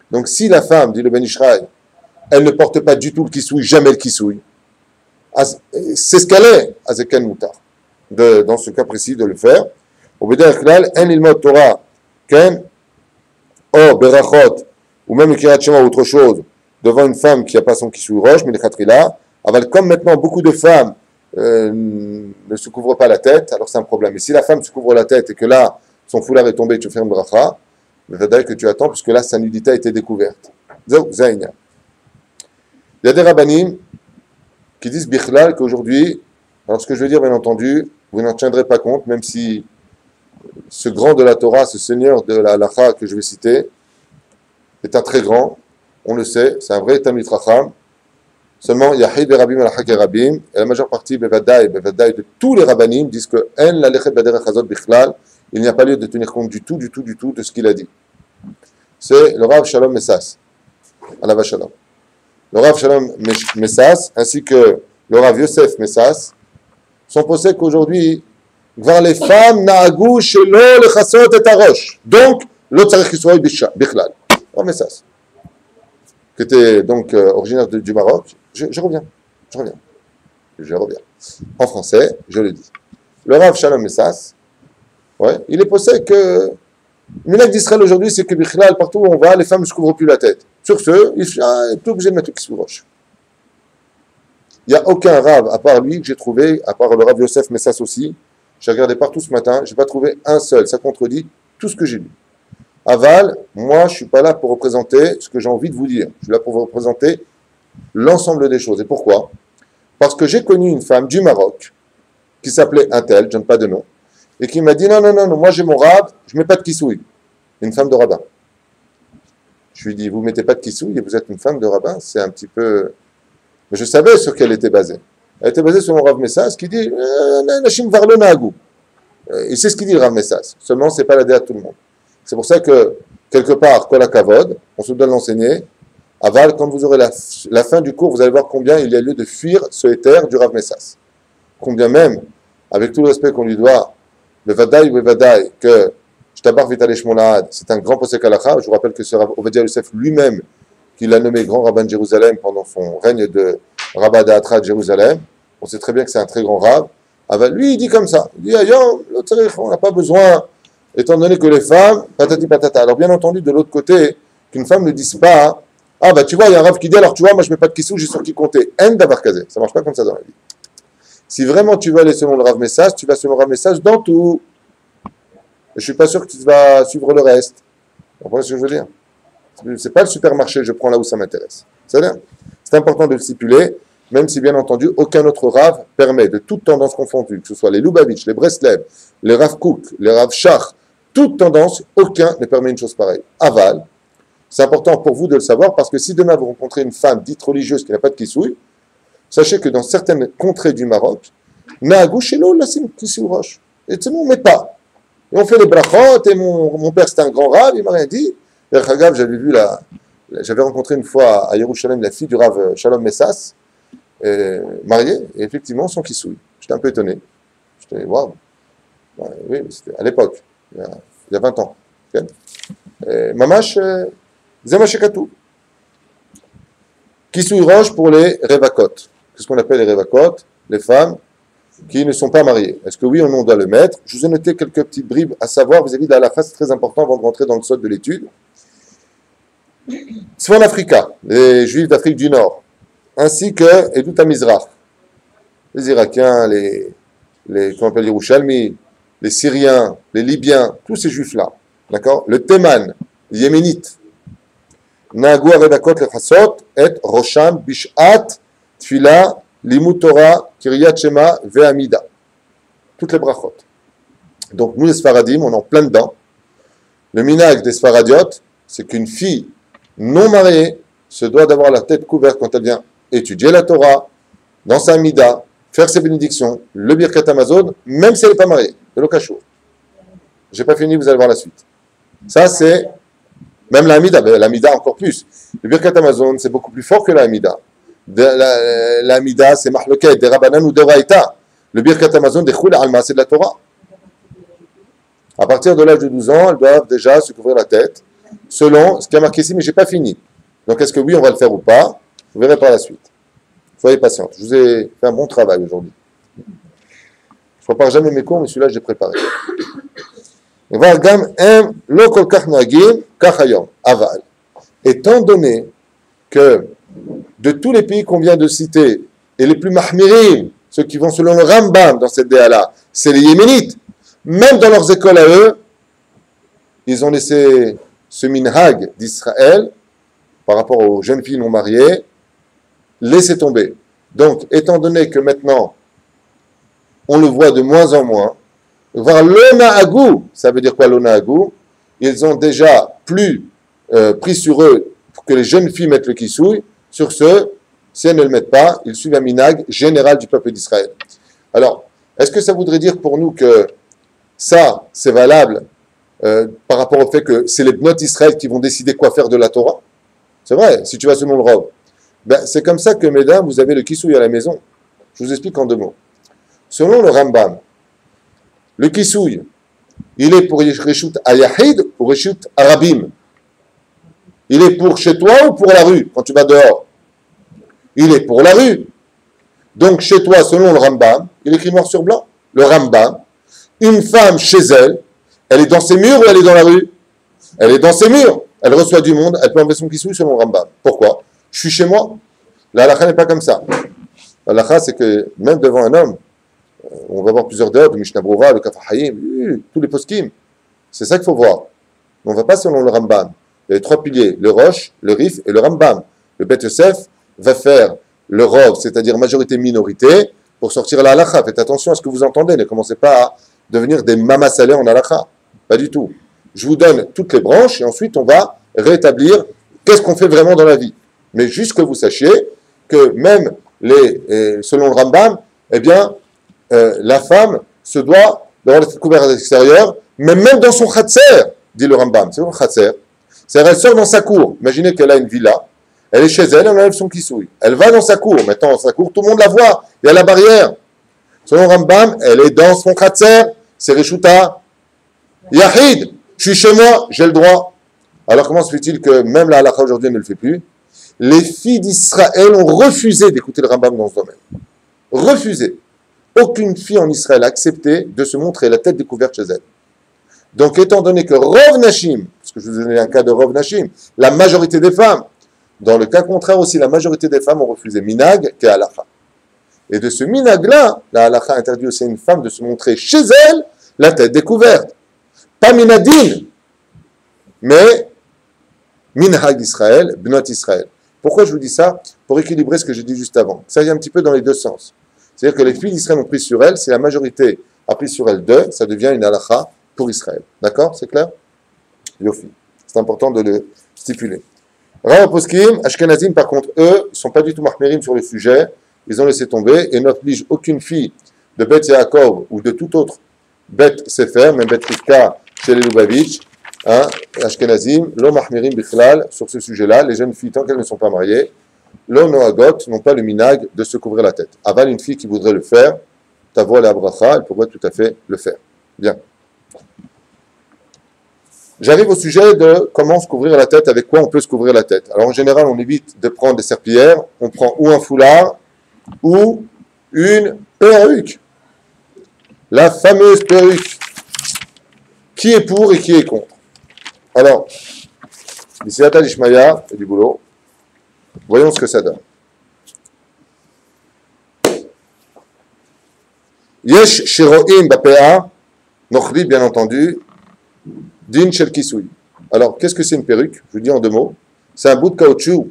Donc si la femme, dit le Ben Ishraï, elle ne porte pas du tout le kisouy, jamais le kisouy, c'est ce qu'elle est, Azeken Moutar. Dans ce cas précis, de le faire. Au Beder Klal, en ilmot Torah, ken, o berachot, ou même kirat shema ou autre chose, devant une femme qui n'a pas son kisouy roche, mais le khatrila, aval, comme maintenant beaucoup de femmes ne se couvrent pas la tête, alors c'est un problème. Et si la femme se couvre la tête et que là, son foulard est tombé, tu fais une bracha, c'est-à-dire que tu attends, puisque là, sa nudité a été découverte. Il y a des rabbanim qui disent bichlal qu'aujourd'hui, alors ce que je veux dire, bien entendu, vous n'en tiendrez pas compte, même si ce grand de la Torah, ce seigneur de la halacha que je vais citer, est un très grand, on le sait, c'est un vrai Talmid Chacham. Seulement, Yahid et Rabim al Rabim, et la majeure partie, Bevadaï, de tous les rabbanim disent que En la lechet baderech hazot bichlal, il n'y a pas lieu de tenir compte du tout de ce qu'il a dit. C'est le Rav Shalom Messas, Alava Shalom. Le Rav Shalom Messas, ainsi que le Rav Yosef Messas, sont posés qu'aujourd'hui, voir les femmes na'agou shelo lechasot et arosh. Donc, l'autre tzarich kisouy bichlal. Rav Messas, qui était donc originaire du Maroc. Je reviens. En français, je le dis. Le Rav Shalom Messas, ouais, il est posé que le minhag d'Israël aujourd'hui, c'est que bichlal, partout où on va, les femmes ne se couvrent plus la tête. Sur ce, il est obligé de mettre le kisouy roche. Il n'y a aucun Rav, à part lui, que j'ai trouvé, à part le Rav Yosef Messas aussi. J'ai regardé partout ce matin, je n'ai pas trouvé un seul. Ça contredit tout ce que j'ai lu. Aval, moi, je ne suis pas là pour représenter ce que j'ai envie de vous dire. Je suis là pour vous représenter l'ensemble des choses. Et pourquoi? Parce que j'ai connu une femme du Maroc qui s'appelait Intel, je ne donne pas de nom, et qui m'a dit non, non, non, non, moi j'ai mon rab, je ne mets pas de kissouille. Une femme de rabbin. Je lui ai dit, vous ne mettez pas de kissouille et vous êtes une femme de rabbin? C'est un petit peu. Mais je savais sur quelle elle était basée. Elle était basée sur mon Rav Messas qui dit Nashim Varlo Nahagou. Il sait ce qu'il dit le Rav Messas. Seulement, ce n'est pas la à tout le monde. C'est pour ça que, quelque part, Kol HaKavod, on se doit l'enseigner. Aval, quand vous aurez la fin du cours, vous allez voir combien il y a lieu de fuir ce éther du Rav Messas. Combien même, avec tout le respect qu'on lui doit, le Vadaï ou Vadaï, que Shtabar Vitale Shmonahad, c'est un grand posek halakha. Je vous rappelle que c'est Rav Ovadia Yosef lui-même qui l'a nommé grand rabbin de Jérusalem pendant son règne de Rabbah d'Atra de Jérusalem. On sait très bien que c'est un très grand rab. Aval, lui, il dit comme ça. Il dit, on n'a pas besoin, étant donné que les femmes, patati patata. Alors, bien entendu, de l'autre côté, qu'une femme ne dise pas, ah, bah, tu vois, il y a un rab qui dit, alors, tu vois, moi, je ne mets pas de kissou, j'ai sur qui compter. En d'avoir casé. Ça ne marche pas comme ça dans la vie. Si vraiment tu veux aller selon le Rav Message, tu vas selon le Rav Message dans tout. Je ne suis pas sûr que tu vas suivre le reste. Vous comprenez ce que je veux dire? Ce n'est pas le supermarché, je prends là où ça m'intéresse. C'est important de le stipuler, même si bien entendu, aucun autre Rav permet, de toute tendance confondue, que ce soit les Lubavitch, les Breslev, les Rav Kook, les Rav Shach, toute tendance, aucun ne permet une chose pareille. Aval, c'est important pour vous de le savoir, parce que si demain vous rencontrez une femme dite religieuse qui n'a pas de kissouille, sachez que dans certaines contrées du Maroc, Nahagou Shelo Lassim Kissou Roche. Et c'est bon, on ne met pas. Et on fait les brachot, et mon père c'était un grand Rav, il m'a rien dit. J'avais rencontré une fois à Yerushalayim la fille du Rav Shalom Messas, mariée, et effectivement son kissouille. J'étais un peu étonné. J'étais, waouh. Oui, c'était à l'époque, il y a 20 ans. Mamash, Zemashekatou. Kissouille roche pour les révakot. Qu'est-ce qu'on appelle les révakot? Les femmes qui ne sont pas mariées. Est-ce que oui ou non on doit le mettre? Je vous ai noté quelques petites bribes à savoir vis-à-vis de la halakha, c'est très important avant de rentrer dans le sol de l'étude. Svan Africa, les Juifs d'Afrique du Nord, ainsi que Edut HaMizrach, les Irakiens, les comment on appelle, les Yerushalmi, les Syriens, les Libyens, tous ces Juifs-là, d'accord? Le Théman, les Yéménites, Nahagou Redakot Lechasot, et Rosham Bishat, Tfila, Limut Torah, Kiryat Shema, Ve'amida. Toutes les brachot. Donc nous les Sfaradim, on est en plein dedans. Le minag des Sfaradiotes, c'est qu'une fille non mariée se doit d'avoir la tête couverte quand elle vient étudier la Torah, dans sa Amida, faire ses bénédictions, le Birkat Hamazon, même si elle n'est pas mariée. C'est le Kachour. J'ai pas fini, vous allez voir la suite. Ça, c'est même la Amida, mais l'Amida encore plus. Le Birkat Hamazon, c'est beaucoup plus fort que la Amida. La Amida, c'est Mahloket, des Rabbanan ou des Raïta. Le Birkat Hamazon, des Choul Alma, c'est de la Torah. À partir de l'âge de 12 ans, elles doivent déjà se couvrir la tête, selon ce qui a marqué ici, mais je n'ai pas fini. Donc, est-ce que oui, on va le faire ou pas? Vous verrez par la suite. Soyez patiente. Je vous ai fait un bon travail aujourd'hui. Je ne prépare jamais mes cours, mais celui-là, j'ai préparé. Aval. Étant donné que de tous les pays qu'on vient de citer, et les plus mahmirim, ceux qui vont selon le Rambam dans cette déa-là, c'est les Yéménites. Même dans leurs écoles à eux, ils ont laissé ce minhag d'Israël, par rapport aux jeunes filles non mariées, laisser tomber. Donc, étant donné que maintenant, on le voit de moins en moins, voir l'onahagou, ça veut dire quoi l'onahagou? Ils ont déjà plus pris sur eux pour que les jeunes filles mettent le kissouille. Sur ce, si elles ne le mettent pas, ils suivent un minhag général du peuple d'Israël. Alors, est-ce que ça voudrait dire pour nous que ça, c'est valable par rapport au fait que c'est les bnot Israël qui vont décider quoi faire de la Torah? C'est vrai, si tu vas selon le Rav. Ben, c'est comme ça que, mesdames, vous avez le kissouille à la maison. Je vous explique en 2 mots. Selon le Rambam, le kissouille, il est pour Reshut Ayahid ou Reshut Arabim. Il est pour chez toi ou pour la rue, quand tu vas dehors? Il est pour la rue. Donc, chez toi, selon le Rambam, il écrit noir sur blanc. Le Rambam, une femme chez elle, elle est dans ses murs ou elle est dans la rue? Elle est dans ses murs. Elle reçoit du monde, elle peut enlever son kissouille selon le Rambam. Pourquoi? Je suis chez moi. La halakha n'est pas comme ça. L'halakha, c'est que même devant un homme, on va voir plusieurs dehors, le Mishnah Brura, le Kaf HaChaim, tous les poskim. C'est ça qu'il faut voir. On ne va pas selon le Rambam. Il y a les trois piliers, le Rosh, le Rif et le Rambam. Le Bet Yosef va faire le Rov, c'est-à-dire majorité-minorité, pour sortir la halakha. Faites attention à ce que vous entendez. Ne commencez pas à devenir des mamas salés en halakha. Pas du tout. Je vous donne toutes les branches et ensuite on va rétablir qu'est-ce qu'on fait vraiment dans la vie. Mais juste que vous sachiez que même selon le Rambam, eh bien, la femme se doit d'avoir la tête couverte à l'extérieur, mais même dans son khatser, dit le Rambam. C'est quoi le khatser? C'est-à-dire, elle sort dans sa cour. Imaginez qu'elle a une villa. Elle est chez elle, elle enlève son kissouille. Elle va dans sa cour. Maintenant, dans sa cour, tout le monde la voit. Il y a la barrière. Selon Rambam, elle est dans son khatser. C'est Reshuta. Yahid. Je suis chez moi, j'ai le droit. Alors, comment se fait-il que même la halakha aujourd'hui ne le fait plus? Les filles d'Israël ont refusé d'écouter le Rambam dans ce domaine. Refusé. Aucune fille en Israël a accepté de se montrer la tête découverte chez elle. Donc, étant donné que Rov Nashim, parce que je vous ai donné un cas de Rov Nashim, la majorité des femmes, dans le cas contraire aussi, la majorité des femmes ont refusé Minag qui est halakha. Et de ce Minag-là, la halakha interdit aussi à une femme de se montrer chez elle la tête découverte. Pas Minadin, mais Minhag Israël, Bnot Israël. Pourquoi je vous dis ça? Pour équilibrer ce que j'ai dit juste avant. Ça y est un petit peu dans les deux sens. C'est-à-dire que les filles d'Israël ont pris sur elles, si la majorité a pris sur elles deux, ça devient une halakha pour Israël. D'accord? C'est clair? Yofi. C'est important de le stipuler. Rav Poskim, Ashkenazim, par contre, eux, ne sont pas du tout mahmerim sur le sujet. Ils ont laissé tomber et n'obligent aucune fille de Bet Yaakov ou de tout autre Bet Sefer, même Bet Rivka chez les Lubavitch, Ashkenazim, lo mahmerim bichlal, sur ce sujet-là, les jeunes filles, tant qu'elles ne sont pas mariées, lo noagot, n'ont pas le minag de se couvrir la tête. Aval, une fille qui voudrait le faire, tavo la bracha, elle pourrait tout à fait le faire. Bien. J'arrive au sujet de comment se couvrir la tête, avec quoi on peut se couvrir la tête. Alors en général, on évite de prendre des serpillères, on prend ou un foulard ou une perruque. La fameuse perruque. Qui est pour et qui est contre? Alors, ici, Atal Ishmaïa, et du boulot. Voyons ce que ça donne. Yesh Shiroim Bapea, Nochri, bien entendu, Din Shel Kisui. Alors, qu'est-ce que c'est une perruque? Je vous dis en deux mots. C'est un bout de caoutchouc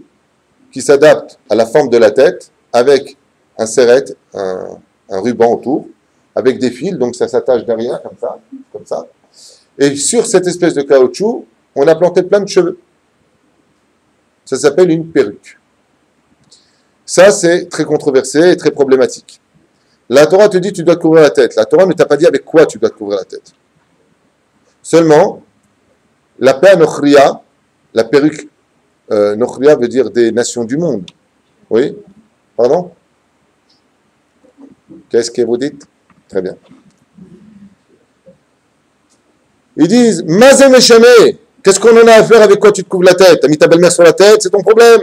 qui s'adapte à la forme de la tête avec un serrette, un ruban autour, avec des fils, donc ça s'attache derrière, comme ça. Et sur cette espèce de caoutchouc, on a planté plein de cheveux. Ça s'appelle une perruque. Ça, c'est très controversé et très problématique. La Torah te dit tu dois te couvrir la tête. La Torah ne t'a pas dit avec quoi tu dois te couvrir la tête. Seulement, la pea nochria, la perruque nochria veut dire des nations du monde. Oui? Pardon? Qu'est-ce que vous dites? Très bien. Ils disent, Mazé méchamé, qu'est-ce qu'on en a à faire avec quoi tu te couvres la tête? T'as mis ta belle-mère sur la tête, c'est ton problème.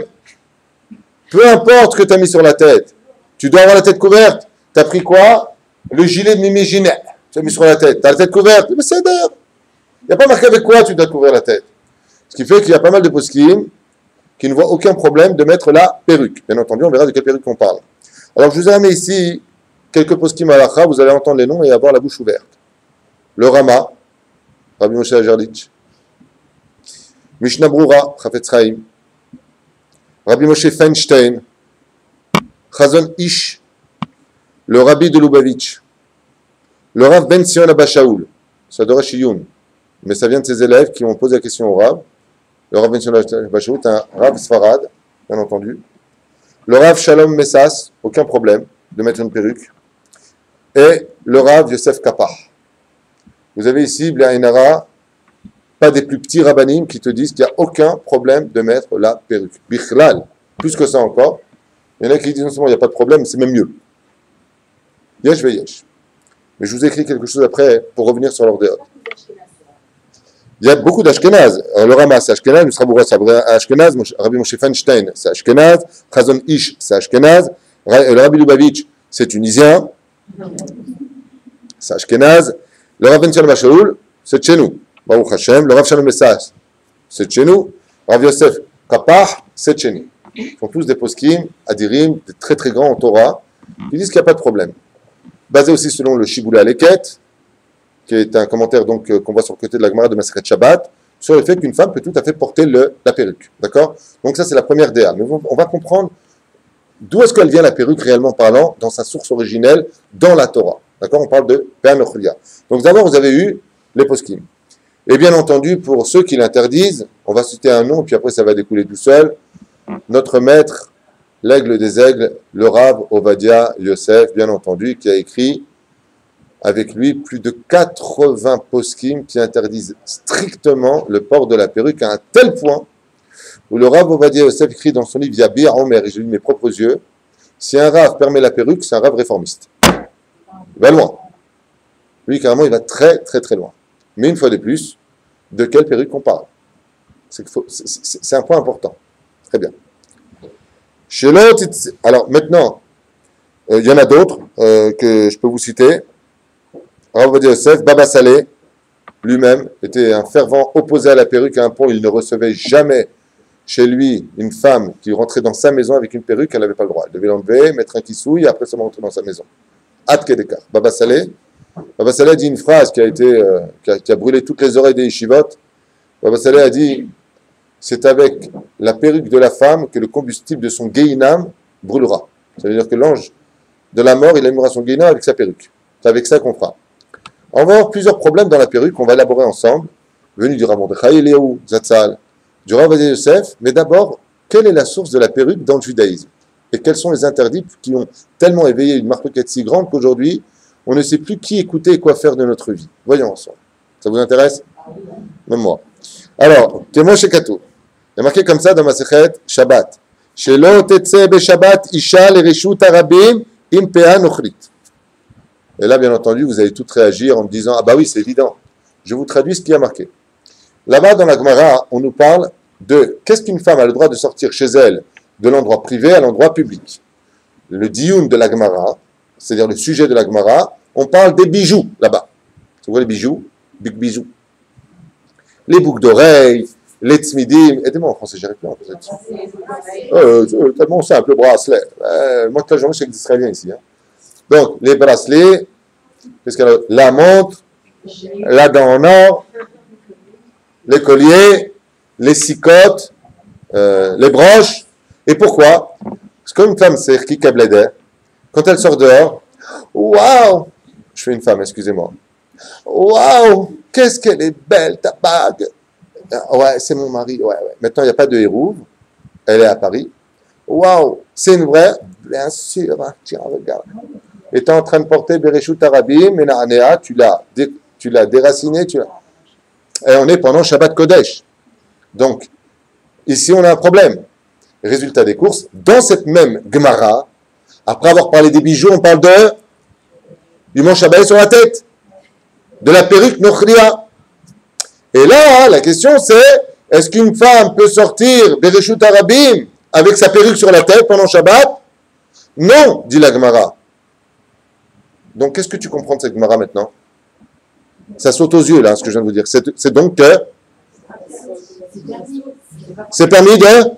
Peu importe ce que t'as mis sur la tête. Tu dois avoir la tête couverte. T'as pris quoi? Le gilet de Mimi Ginet. Tu as mis sur la tête. T'as la tête couverte. Mais c'est d'ailleurs. Il n'y a pas marqué avec quoi tu dois couvrir la tête. Ce qui fait qu'il y a pas mal de poskim qui ne voient aucun problème de mettre la perruque. Bien entendu, on verra de quelle perruque on parle. Alors, je vous ai amené ici quelques poskim halakha. Vous allez entendre les noms et avoir la bouche ouverte. Le Rama, Rabbi Moshe Azerditch, Mishnah Brura, Chafetz Chaim, Rabbi Moshe Feinstein, Chazon Ish, le Rabbi de Lubavitch, le Rav Ben Sion Abba Shaul, ça doit être Shiyun, mais ça vient de ses élèves qui ont posé la question au Rav. Le Rav Ben Sion Abba Shaul est un Rav Sfarad, bien entendu. Le Rav Shalom Messas, aucun problème de mettre une perruque. Et le Rav Yosef Kapah. Vous avez ici, Blainara, pas des plus petits rabbanim qui te disent qu'il n'y a aucun problème de mettre la perruque. Bichlal, plus que ça encore. Il y en a qui disent non seulement il n'y a pas de problème, c'est même mieux. Yesh ve yesh. Mais je vous ai écrit quelque chose après pour revenir sur l'ordre. Il y a beaucoup d'Ashkenaz. Le Rama, c'est Ashkenaz, le Sraboura, c'est Ashkenaz, Rabbi Moshe Feinstein, c'est Ashkenaz, Chazon Ish, c'est Ashkenaz, le Rabbi Lubavitch, c'est tunisien, c'est Ashkenaz. Le Rav Ben Sion Abba Shaul, c'est de chez nous. Baruch Hashem. Le Rav Shalom Messas, c'est de chez nous. Rav Yosef Kapah, c'est de chez nous. Ils sont tous des poskim, adirim, des très très grands en Torah. qui disent qu'il n'y a pas de problème. Basé aussi selon le Shiboulé Aleket, qui est un commentaire donc qu'on voit sur le côté de la Gemara de Masechet Shabbat, sur le fait qu'une femme peut tout à fait porter la perruque. D'accord? Donc ça, c'est la première DA. Mais on va comprendre d'où est-ce qu'elle vient la perruque, réellement parlant, dans sa source originelle, dans la Torah. D'accord? On parle de Père Nochlia. Donc d'abord, vous avez eu les poskim. Et bien entendu, pour ceux qui l'interdisent, on va citer un nom, puis après ça va découler tout seul. Notre maître, l'aigle des aigles, le Rav Ovadia Yosef, bien entendu, qui a écrit avec lui plus de 80 poskim qui interdisent strictement le port de la perruque à un tel point où le Rav Ovadia Yosef écrit dans son livre Yabir Omer, et j'ai lu mes propres yeux, si un Rav permet la perruque, c'est un Rav réformiste. Il va loin. Lui, carrément, il va très, très, très loin. Mais une fois de plus, de quelle perruque on parle? C'est un point important. Très bien. Chez l'autre, alors maintenant, il y en a d'autres que je peux vous citer. Rav Ovadia Yosef, Baba Saleh, lui-même, était un fervent opposé à la perruque à un point où il ne recevait jamais chez lui une femme qui rentrait dans sa maison avec une perruque, elle n'avait pas le droit. Elle devait l'enlever, mettre un kissouille et après seulement rentrer dans sa maison. Ad Kedekar. Baba Saleh dit une phrase qui a brûlé toutes les oreilles des yeshivot. Baba Saleh a dit, c'est avec la perruque de la femme que le combustible de son Gehinam brûlera. Ça veut dire que l'ange de la mort, il allumera son Gehinam avec sa perruque. C'est avec ça qu'on fera. On va avoir plusieurs problèmes dans la perruque qu'on va élaborer ensemble, venus du Rav Mordechai Eliyahu Zatzal, du Rav Ovadia Yosef. Mais d'abord, quelle est la source de la perruque dans le judaïsme? Et quels sont les interdits qui ont tellement éveillé une marquette si grande qu'aujourd'hui, on ne sait plus qui écouter et quoi faire de notre vie. Voyons ensemble. Ça vous intéresse? Même moi. Alors, témoin chez Katou. Il y a marqué comme ça dans ma Masechet Shabbat. Shelo tetse be Shabbat isha le reshut arabim im pea nochrit. Et là, bien entendu, vous allez toutes réagir en me disant, ah bah oui, c'est évident. Je vous traduis ce qui a marqué. Là-bas, dans la Gemara, on nous parle de qu'est-ce qu'une femme a le droit de sortir chez elle de l'endroit privé à l'endroit public. Le dioun de la Gemara, c'est-à-dire le sujet de la Gemara, on parle des bijoux là-bas. Vous voyez les bijoux? Big bijoux. Les boucles d'oreilles, les tzmidim. Aidez-moi en français, j'arrive plus en français. Tellement simple, le bracelet. Moi, toute la journée, je suis avec des Israéliens ici. Hein. Donc, les bracelets, la montre, la dent en or, les colliers, les cicottes, les broches. Et pourquoi? Parce que comme une femme, c'est qui Kablader, quand elle sort dehors, waouh! Je fais une femme, excusez-moi. Waouh! Qu'est-ce qu'elle est belle, ta bague! Ouais, c'est mon mari. Ouais. Maintenant, il n'y a pas de hérouve. Elle est à Paris. Waouh! C'est une vraie? Bien sûr. Tiens, regarde. Et tu es en train de porter Bereshut Arabim, Mena'anea, tu l'as déraciné, et on est pendant Shabbat Kodesh. Donc, ici, on a un problème. Résultat des courses, dans cette même Gemara, après avoir parlé des bijoux, on parle du manche à balai sur la tête, de la perruque Nochria. Et là, la question c'est, est-ce qu'une femme peut sortir Bereshut Arabim avec sa perruque sur la tête pendant Shabbat? Non, dit la Gemara. Donc, qu'est-ce que tu comprends de cette Gemara maintenant? Ça saute aux yeux, là, ce que je viens de vous dire. C'est donc que c'est permis de...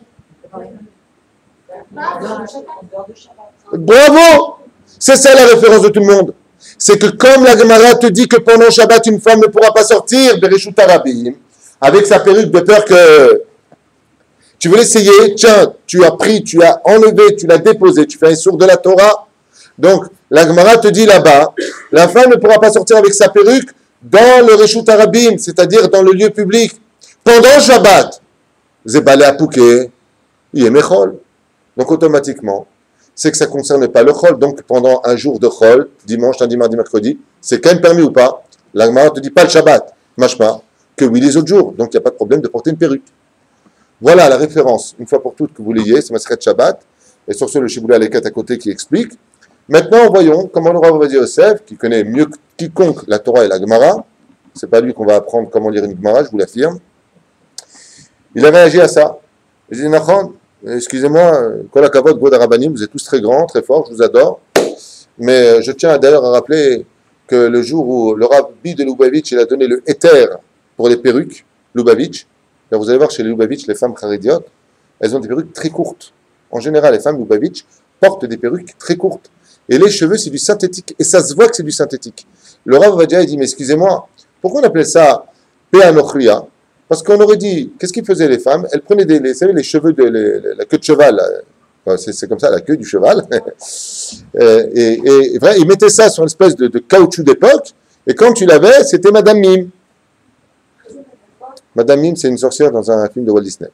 Bravo! C'est ça la référence de tout le monde. C'est que comme la Gemara te dit que pendant Shabbat, une femme ne pourra pas sortir Bereshut Arabim avec sa perruque de peur que tu veux l'essayer, tiens, tu as pris, tu as enlevé, tu l'as déposé, tu fais un sourd de la Torah. Donc, la Gemara te dit là-bas, la femme ne pourra pas sortir avec sa perruque dans le Reshut Arabim, c'est-à-dire dans le lieu public. Pendant Shabbat, Zebale Apouké, Yemechol. Donc, automatiquement, c'est que ça ne concerne pas le Chol. Donc, pendant un jour de Chol, dimanche, lundi, mardi, mercredi, c'est quand même permis ou pas? La Gemara ne te dit pas le Shabbat, machma, que oui les autres jours. Donc, il n'y a pas de problème de porter une perruque. Voilà la référence, une fois pour toutes, que vous l'ayez, c'est Masechet Shabbat, et sur ce, le Shiboulé Aleket à côté qui explique. Maintenant, voyons comment le Rav Ovadia Yosef, qui connaît mieux que quiconque la Torah et la Gemara, c'est pas lui qu'on va apprendre comment lire une Gemara, je vous l'affirme, il a réagi à ça. Il dit, Nachon, excusez-moi, Kol HaKavod, Kvod HaRabbanim, vous êtes tous très grands, très forts, je vous adore, mais je tiens d'ailleurs à rappeler que le jour où le Rabbi de Lubavitch, il a donné le éther pour les perruques, Lubavitch, alors vous allez voir chez les Lubavitch, les femmes charédiotes, elles ont des perruques très courtes. En général, les femmes Lubavitch portent des perruques très courtes. Et les cheveux, c'est du synthétique. Et ça se voit que c'est du synthétique. Le Rav Ovadia, il dit, mais excusez-moi, pourquoi on appelait ça Péanochria? Parce qu'on aurait dit, qu'est-ce qu'ils faisaient les femmes? Elles prenaient vous savez, les cheveux la queue de cheval. C'est comme ça, la queue du cheval. Ils mettaient ça sur une espèce de caoutchouc d'époque. Et quand tu l'avais, c'était Madame Mime. Madame Mime, c'est une sorcière dans un film de Walt Disney.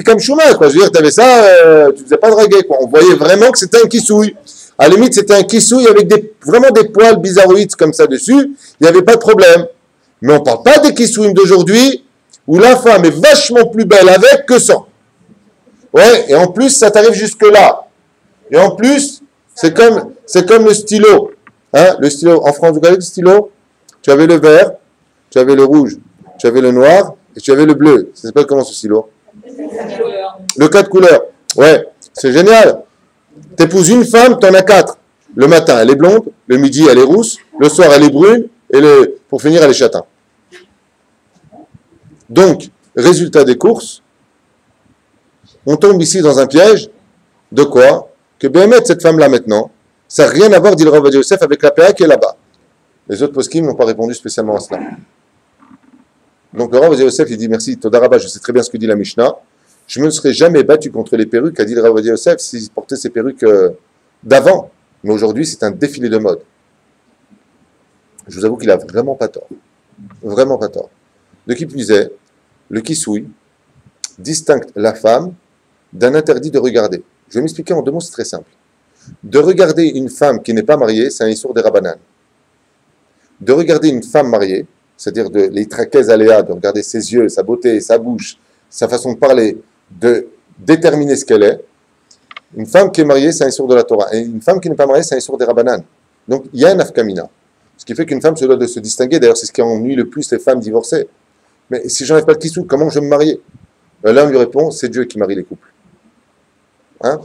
Comme Chouma, quoi. Je veux dire, tu avais ça, tu ne faisais pas draguer, quoi. On voyait vraiment que c'était un kissouille. À la limite, c'était un kissouille avec vraiment des poils bizarroïdes comme ça dessus. Il n'y avait pas de problème. Mais on ne parle pas des kissouilles d'aujourd'hui où la femme est vachement plus belle avec que sans. Ouais, et en plus, ça t'arrive jusque-là. Et en plus, c'est comme le stylo. Hein, le stylo. En France, vous connaissez le stylo? Tu avais le vert, tu avais le rouge, tu avais le noir et tu avais le bleu. Ça s'appelle comment ce stylo? Le 4 couleurs. Ouais, c'est génial. T'épouses une femme, t'en as 4. Le matin, elle est blonde, le midi, elle est rousse, le soir, elle est brune, et pour finir, elle est châtain. Donc, résultat des courses, on tombe ici dans un piège. De quoi? Que Béhémet, cette femme-là maintenant, ça n'a rien à voir, dit le Rav Ovadia Yosef, avec la PA qui est là-bas. Les autres poskim n'ont pas répondu spécialement à cela. Donc le Rav Ovadia Yosef, il dit merci, Toda Rabba, je sais très bien ce que dit la Mishnah. Je ne me serais jamais battu contre les perruques, a dit le Rav Ovadia Yosef, s'ils portaient ces perruques d'avant. Mais aujourd'hui, c'est un défilé de mode. Je vous avoue qu'il n'a vraiment pas tort. Vraiment pas tort. De qui plus est, le kissouille distingue la femme d'un interdit de regarder. Je vais m'expliquer en 2 mots, c'est très simple. De regarder une femme qui n'est pas mariée, c'est un issour des Rabbanan. De regarder une femme mariée, c'est-à-dire les trachèses aléas, de regarder ses yeux, sa beauté, sa bouche, sa façon de parler, de déterminer ce qu'elle est, une femme qui est mariée, c'est un issour de la Torah. Et une femme qui n'est pas mariée, c'est un issour des Rabbanan. Donc, il y a un afkamina. Ce qui fait qu'une femme se doit de se distinguer. D'ailleurs, c'est ce qui ennuie le plus les femmes divorcées. Mais si j'enlève pas de kissou, comment je vais me marier? Là, on lui répond, c'est Dieu qui marie les couples. Hein?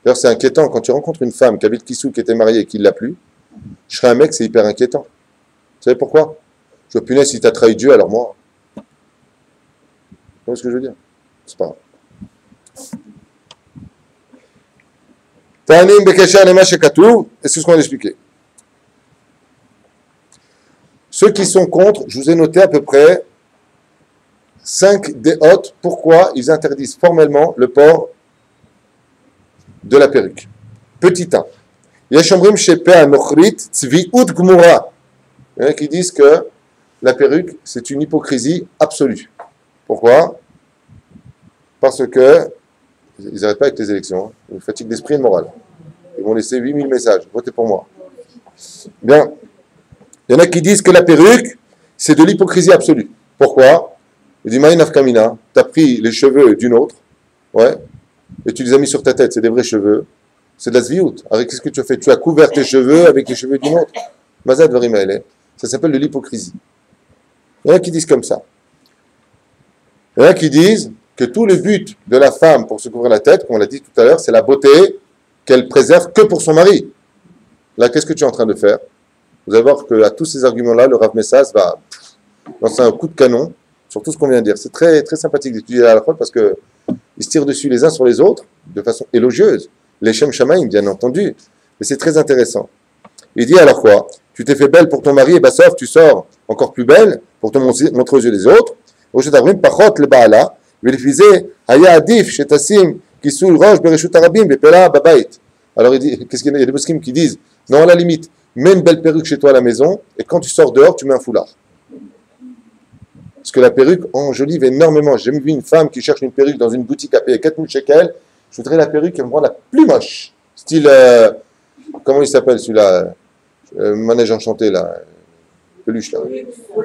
D'ailleurs, c'est inquiétant. Quand tu rencontres une femme qui avait le kissou, qui était mariée et qui ne l'a plus, je serais un mec, c'est hyper inquiétant. Vous savez pourquoi? Je vois, punaise, si tu as trahi Dieu, alors moi. Vous voyez ce que je veux dire? C'est pas grave. Ta'anim bekesher lema shekatuv, et c'est ce qu'on va expliquer. Ceux qui sont contre, je vous ai noté à peu près 5 déotes. Pourquoi ils interdisent formellement le port de la perruque. Petit 1. Yeshomrim shepe anochrit tzviut gmura. Il y en a qui disent que la perruque, c'est une hypocrisie absolue. Pourquoi? Parce que ils n'arrêtent pas avec les élections. Hein. Ils fatiguent d'esprit et de morale. Ils vont laisser 8000 messages. Votez pour moi. Bien. Il y en a qui disent que la perruque, c'est de l'hypocrisie absolue. Pourquoi? Il dit, Maïn Afkamina, tu as pris les cheveux d'une autre, ouais, et tu les as mis sur ta tête, c'est des vrais cheveux. C'est de la zviout. Alors qu'est-ce que tu as fait? Tu as couvert tes cheveux avec les cheveux d'une autre. Mazad Varimaele. Ça s'appelle de l'hypocrisie. Il y en a qui disent comme ça. Il y en a qui disent que tout le but de la femme pour se couvrir la tête, comme on l'a dit tout à l'heure, c'est la beauté qu'elle préserve que pour son mari. Là, qu'est-ce que tu es en train de faire? Vous allez voir qu'à tous ces arguments-là, le Rav Messas va lancer un coup de canon sur tout ce qu'on vient de dire. C'est très, très sympathique d'étudier la halakha parce qu'ils se tirent dessus les uns sur les autres de façon élogieuse. Les Shem Shamaim, bien entendu. Mais c'est très intéressant. Il dit alors quoi? Tu t'es fait belle pour ton mari, et bah sauf, tu sors encore plus belle pour te montrer aux yeux des autres. Au Shetavrim, Pachot le Baala, vérifier, Haya Adif, Shetassim, qui sous le roche, Bereshut Arabim, Bepela, Babait. Alors il dit, qu'est-ce qu'il y a? Il y a des poskim qui disent, non, à la limite, mets une belle perruque chez toi à la maison, et quand tu sors dehors, tu mets un foulard. Parce que la perruque enjolive énormément. J'ai jamais vu une femme qui cherche une perruque dans une boutique à payer 4000 shekels. Je voudrais la perruque qui me rend la plus moche. Style, comment il s'appelle celui-là? Manège enchanté, là. Peluche, là.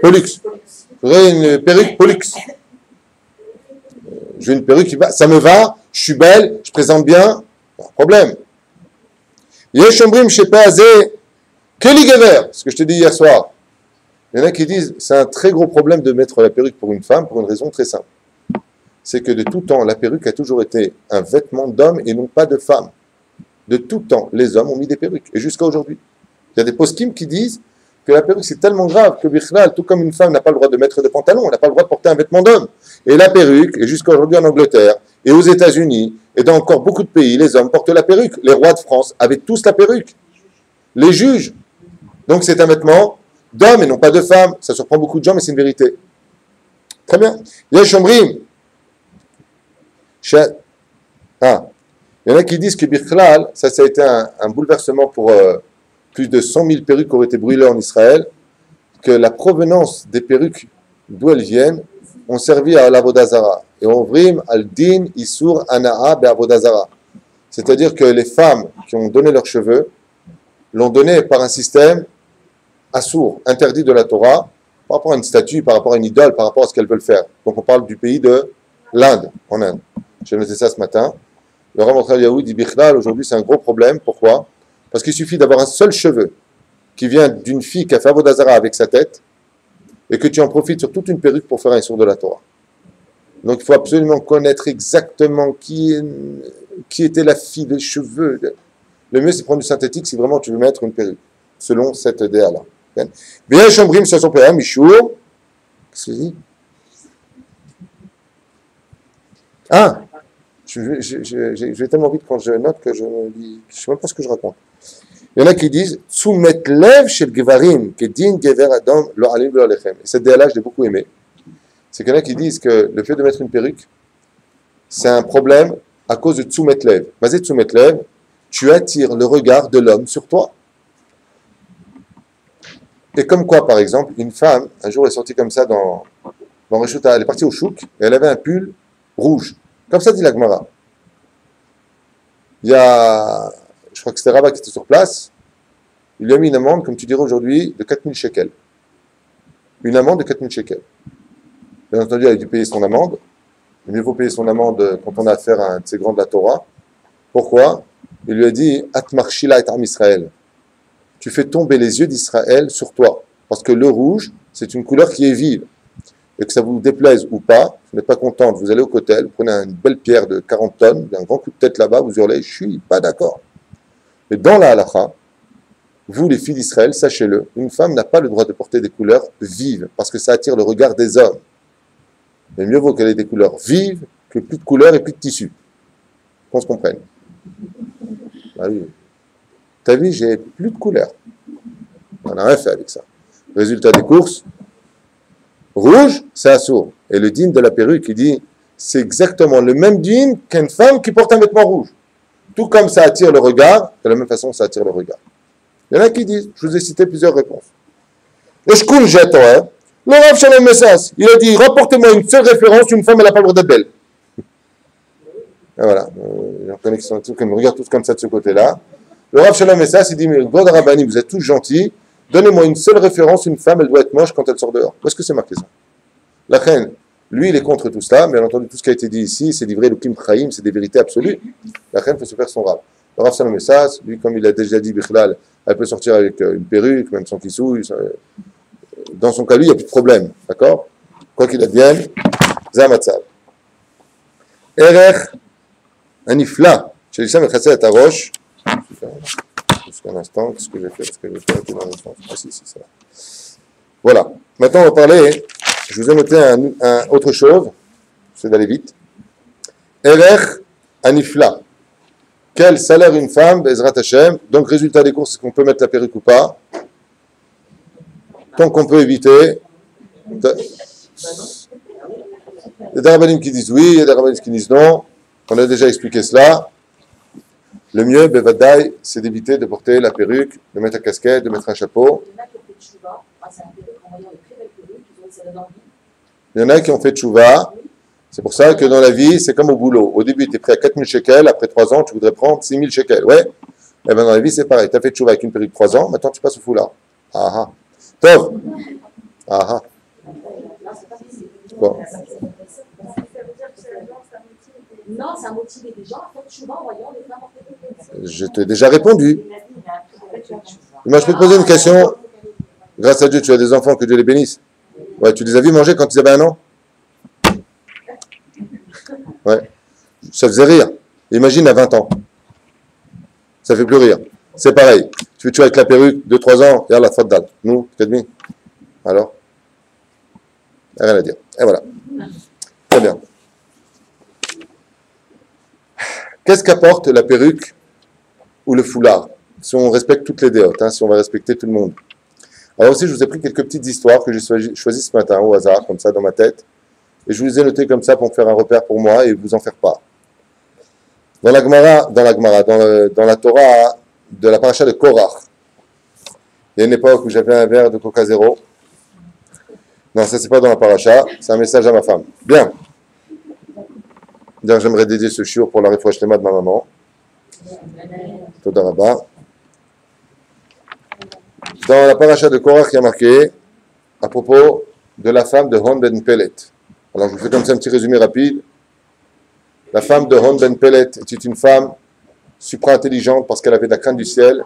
Pollux. Je voudrais une perruque Pollux. Je veux une perruque qui va, ça me va, je suis belle, je présente bien, pas de problème. Yeshombrim Shepazé, Kelly Gever, ce que je te dis hier soir. Il y en a qui disent c'est un très gros problème de mettre la perruque pour une femme pour une raison très simple. C'est que de tout temps, la perruque a toujours été un vêtement d'homme et non pas de femme. De tout temps, les hommes ont mis des perruques, et jusqu'à aujourd'hui. Il y a des poskim qui disent que la perruque c'est tellement grave que Bichlal, tout comme une femme n'a pas le droit de mettre de pantalon, elle n'a pas le droit de porter un vêtement d'homme. Et la perruque, et jusqu'à aujourd'hui en Angleterre, Et aux États-Unis, et dans encore beaucoup de pays, les hommes portent la perruque. Les rois de France avaient tous la perruque. Les juges. Donc c'est un vêtement d'homme et non pas de femme. Ça surprend beaucoup de gens, mais c'est une vérité. Très bien. Yesh Omrim. Ah. Il y en a qui disent que Bichlal, ça a été un bouleversement pour plus de 100 000 perruques qui auraient été brûlées en Israël, que la provenance des perruques, d'où elles viennent, ont servi à l'Avodazara. Et on vrime al-din isur ana'a be'avodazara. C'est-à-dire que les femmes qui ont donné leurs cheveux l'ont donné par un système assour, interdit de la Torah, par rapport à une statue, par rapport à une idole, par rapport à ce qu'elles veulent faire. Donc on parle du pays de l'Inde, en Inde. J'ai noté ça ce matin. Le Rav Mordechai Eliyahu dit Bichlal, aujourd'hui c'est un gros problème. Pourquoi? Parce qu'il suffit d'avoir un seul cheveu qui vient d'une fille qui a fait Avodazara avec sa tête et que tu en profites sur toute une perruque pour faire un sourd de la Torah. Donc il faut absolument connaître exactement qui était la fille, les cheveux. Le mieux c'est prendre du synthétique si vraiment tu veux mettre une perruque, selon cette idée-là. Bien, Chambrim, sur son père, Michour. Qu'est-ce que je dis? Ah! J'ai tellement vite quand je note que je ne sais même pas ce que je raconte. Il y en a qui disent Tzumet lev shel gevarim kedin gever adam lo alim lo alechem. Et cette idée-là, je l'ai beaucoup aimée. C'est qu'il y en a qui disent que le fait de mettre une perruque, c'est un problème à cause de Tzumet lev. Vas-y, Tzumet lev, tu attires le regard de l'homme sur toi. Et comme quoi, par exemple, une femme, un jour, elle est sortie comme ça dans Reshuta, elle est partie au chouk, et elle avait un pull rouge. Comme ça dit la Gemara. Il y a, je crois que c'était Rabat qui était sur place, il lui a mis une amende, comme tu dirais aujourd'hui, de 4000 shekels. Une amende de 4000 shekels. Bien entendu, elle a dû payer son amende. Il mieux vaut payer son amende quand on a affaire à un de ces grands de la Torah. Pourquoi? Il lui a dit Atmarshila et Am Israël. Tu fais tomber les yeux d'Israël sur toi. Parce que le rouge, c'est une couleur qui est vive. Et que ça vous déplaise ou pas, vous n'êtes pas contente, vous allez au cotel, vous prenez une belle pierre de 40 tonnes, un grand coup de tête là-bas, vous hurlez, je suis pas d'accord. Mais dans la halakha, vous les filles d'Israël, sachez-le, une femme n'a pas le droit de porter des couleurs vives, parce que ça attire le regard des hommes. Mais mieux vaut qu'elle ait des couleurs vives que plus de couleurs et plus de tissu. Qu'on se comprenne. Ah oui. T'as vu, j'ai plus de couleurs. On n'a rien fait avec ça. Résultat des courses, rouge, c'est assourd. Et le dîne de la perruque, il dit, c'est exactement le même dîne qu'une femme qui porte un vêtement rouge. Tout comme ça attire le regard, de la même façon, ça attire le regard. Il y en a qui disent, je vous ai cité plusieurs réponses. Le shkoun jette, hein. Le Rav Shalom Messas, il a dit, rapportez-moi une seule référence, une femme, elle n'a pas le droit d'être belle. Et voilà. J'en connais qui me regardent tous comme ça de ce côté-là. Le Rav Shalom Messas, il dit, mais God Rabbani, vous êtes tous gentils, donnez-moi une seule référence, une femme, elle doit être moche quand elle sort dehors. Où est-ce que c'est marqué ça? La reine, lui, il est contre tout cela, mais bien entendu, tout ce qui a été dit ici, c'est livré le Kim Chaim, c'est des vérités absolues. La reine peut se faire son rab. Le Rav Shalom Messas, lui, comme il a déjà dit, Bichlal, elle peut sortir avec une perruque, même sans kissouille. Dans son cas, lui, il n'y a plus de problème. D'accord? Quoi qu'il advienne, Zamatzal. Erech, Anifla, chez Lissam et Chassel à roche. Juste un instant, qu'est-ce que j'ai fait? Parce que j'ai fait dans le sens. Ah si, c'est ça. Voilà. Maintenant, on va parler. Je vous ai noté autre chose. C'est d'aller vite. Erech, Anifla. Quel salaire une femme, Bezrat Hashem. Donc, résultat des courses, est-ce qu'on peut mettre la perruque ou pas? Tant qu'on peut éviter. Il y a des rabbinim qui disent oui, il y a des rabbinim qui disent non. On a déjà expliqué cela. Le mieux, Bevadaï, c'est d'éviter de porter la perruque, de mettre la casquette, de mettre un chapeau. Il y en a qui ont fait tchouva. C'est pour ça que dans la vie, c'est comme au boulot. Au début, tu es prêt à 4000 shekels. Après 3 ans, tu voudrais prendre 6000 shekels. Ouais. Et bien dans la vie, c'est pareil. Tu as fait tchouva avec une perruque 3 ans. Maintenant, tu passes au foulard. Ah ah. Tov. Ah ah. Bon. Non, ça a motivé des gens à faire tchouva en voyant les femmes porter des perruques. Je t'ai déjà répondu. Moi, je peux te poser une question. Grâce à Dieu, tu as des enfants, que Dieu les bénisse. Ouais, tu les as vus manger quand ils avaient 1 an? Ouais. Ça faisait rire. Imagine à 20 ans. Ça fait plus rire. C'est pareil. Tu fais tuer avec la perruque, 2-3 ans, et la faute dalle. Nous, t'es demi. Alors? Rien à dire. Et voilà. Très bien. Qu'est-ce qu'apporte la perruque ou le foulard? Si on respecte toutes les déotes, hein, si on va respecter tout le monde. Alors aussi, je vous ai pris quelques petites histoires que j'ai choisies ce matin au hasard, comme ça, dans ma tête. Et je vous les ai notées comme ça pour me faire un repère pour moi et vous en faire part. Dans la Torah de la paracha de Korach, il y a une époque où j'avais un verre de Coca Zéro. Non, ça c'est pas dans la paracha, c'est un message à ma femme. Bien. D'ailleurs, j'aimerais dédier ce shiur pour la refouach de ma maman. Toda Rabba. Dans la paracha de Korach, il y a marqué à propos de la femme de Hon ben Pellet. Alors, je vous fais comme ça un petit résumé rapide. La femme de Hon ben Pellet était une femme supra-intelligente parce qu'elle avait de la crainte du ciel.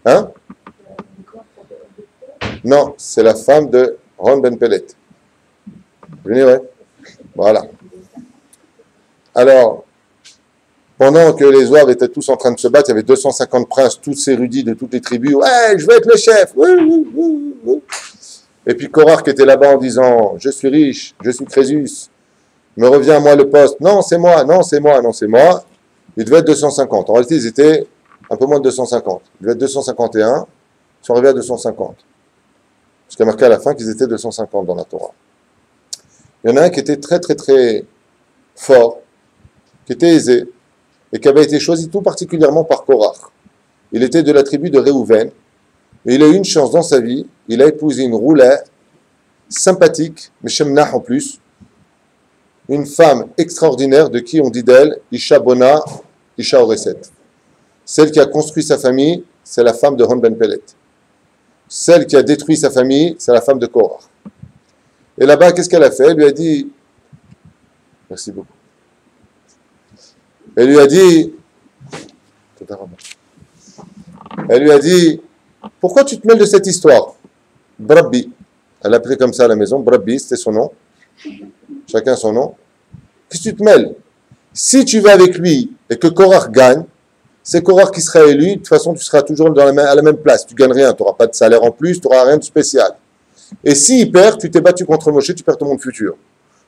Hein? Non, c'est la femme de Hon ben Pellet. Vous venez, ouais? Voilà. Alors, pendant que les Zouaves étaient tous en train de se battre, il y avait 250 princes, tous érudits de toutes les tribus. Ouais, je veux être le chef. Et puis Korach qui était là-bas en disant, je suis riche, je suis Crésus, me revient à moi le poste. Non, c'est moi, non, c'est moi, non, c'est moi. Il devait être 250. En réalité, ils étaient un peu moins de 250. Ils devaient être 251. Ils sont arrivés à 250. Parce qu'il y a marqué à la fin qu'ils étaient 250 dans la Torah. Il y en a un qui était très, très, très fort, qui était aisé, et qui avait été choisi tout particulièrement par Korach. Il était de la tribu de Réhouven, et il a eu une chance dans sa vie, il a épousé une roulette sympathique, mais Shemnah en plus, une femme extraordinaire de qui on dit d'elle, Isha Bona, Isha Oreset. Celle qui a construit sa famille, c'est la femme de Hon ben Pellet. Celle qui a détruit sa famille, c'est la femme de Korach. Et là-bas, qu'est-ce qu'elle a fait? Elle lui a dit, merci beaucoup. Elle lui a dit, pourquoi tu te mêles de cette histoire? Brabbi. Elle appelait comme ça à la maison, Brabbi, c'était son nom. Chacun son nom. Qu'est-ce que tu te mêles? Si tu vas avec lui et que Korach gagne, c'est Korach qui sera élu. De toute façon, tu seras toujours à la même place. Tu gagnes rien. Tu n'auras pas de salaire en plus. Tu n'auras rien de spécial. Et s'il perd, tu t'es battu contre Moshe, tu perds ton monde futur.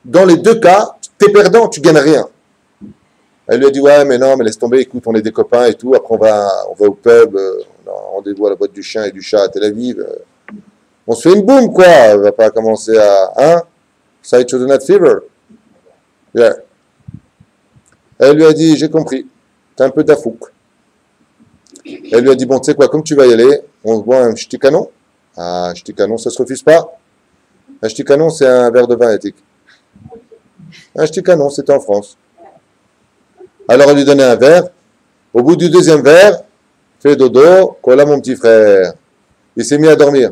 Dans les deux cas, tu es perdant, tu gagnes rien. Elle lui a dit, ouais, mais non, mais laisse tomber, écoute, on est des copains et tout. Après, on va au pub, on a rendez-vous à la boîte du chien et du chat à Tel Aviv. On se fait une boum, quoi. On va pas commencer à... Hein? Side to the net fever. Yeah. Elle lui a dit, j'ai compris. T'es un peu tafouk. Elle lui a dit, bon, tu sais quoi, comme tu vas y aller, on se boit un ch'ti canon. Ah, ch'ti canon, ça se refuse pas. Un ch'ti canon, c'est un verre de vin éthique. Un ch'ti canon, c'était en France. Alors elle lui donnait un verre. Au bout du deuxième verre, fais dodo, voilà mon petit frère. Il s'est mis à dormir.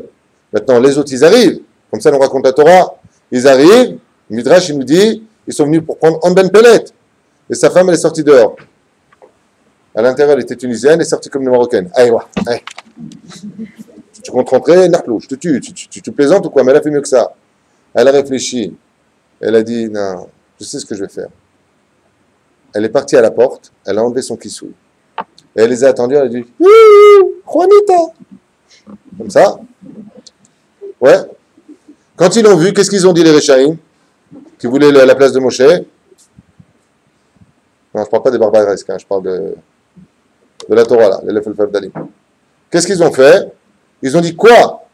Maintenant, les autres, ils arrivent. Comme ça, on raconte la Torah. Ils arrivent. Midrash, il nous dit, ils sont venus pour prendre Hon ben Pellet. Et sa femme, elle est sortie dehors. À l'intérieur, elle était tunisienne, elle est sortie comme une marocaine. Allez, ouais, allez. Tu comptes rentrer, Narplou, je te tue. Tu plaisantes ou quoi? Mais elle a fait mieux que ça. Elle a réfléchi. Elle a dit, non, je sais ce que je vais faire. Elle est partie à la porte, elle a enlevé son kissouille. Et elle les a attendus, elle a dit, Juanita. Comme ça. Ouais. Quand ils l'ont vu, qu'est-ce qu'ils ont dit les Réchaïm, qui voulaient la place de Moshe? Non, je ne parle pas des barbaresques, hein, je parle de la Torah, là, les Lefel Dalim. Qu'est-ce qu'ils ont fait? Ils ont dit, quoi?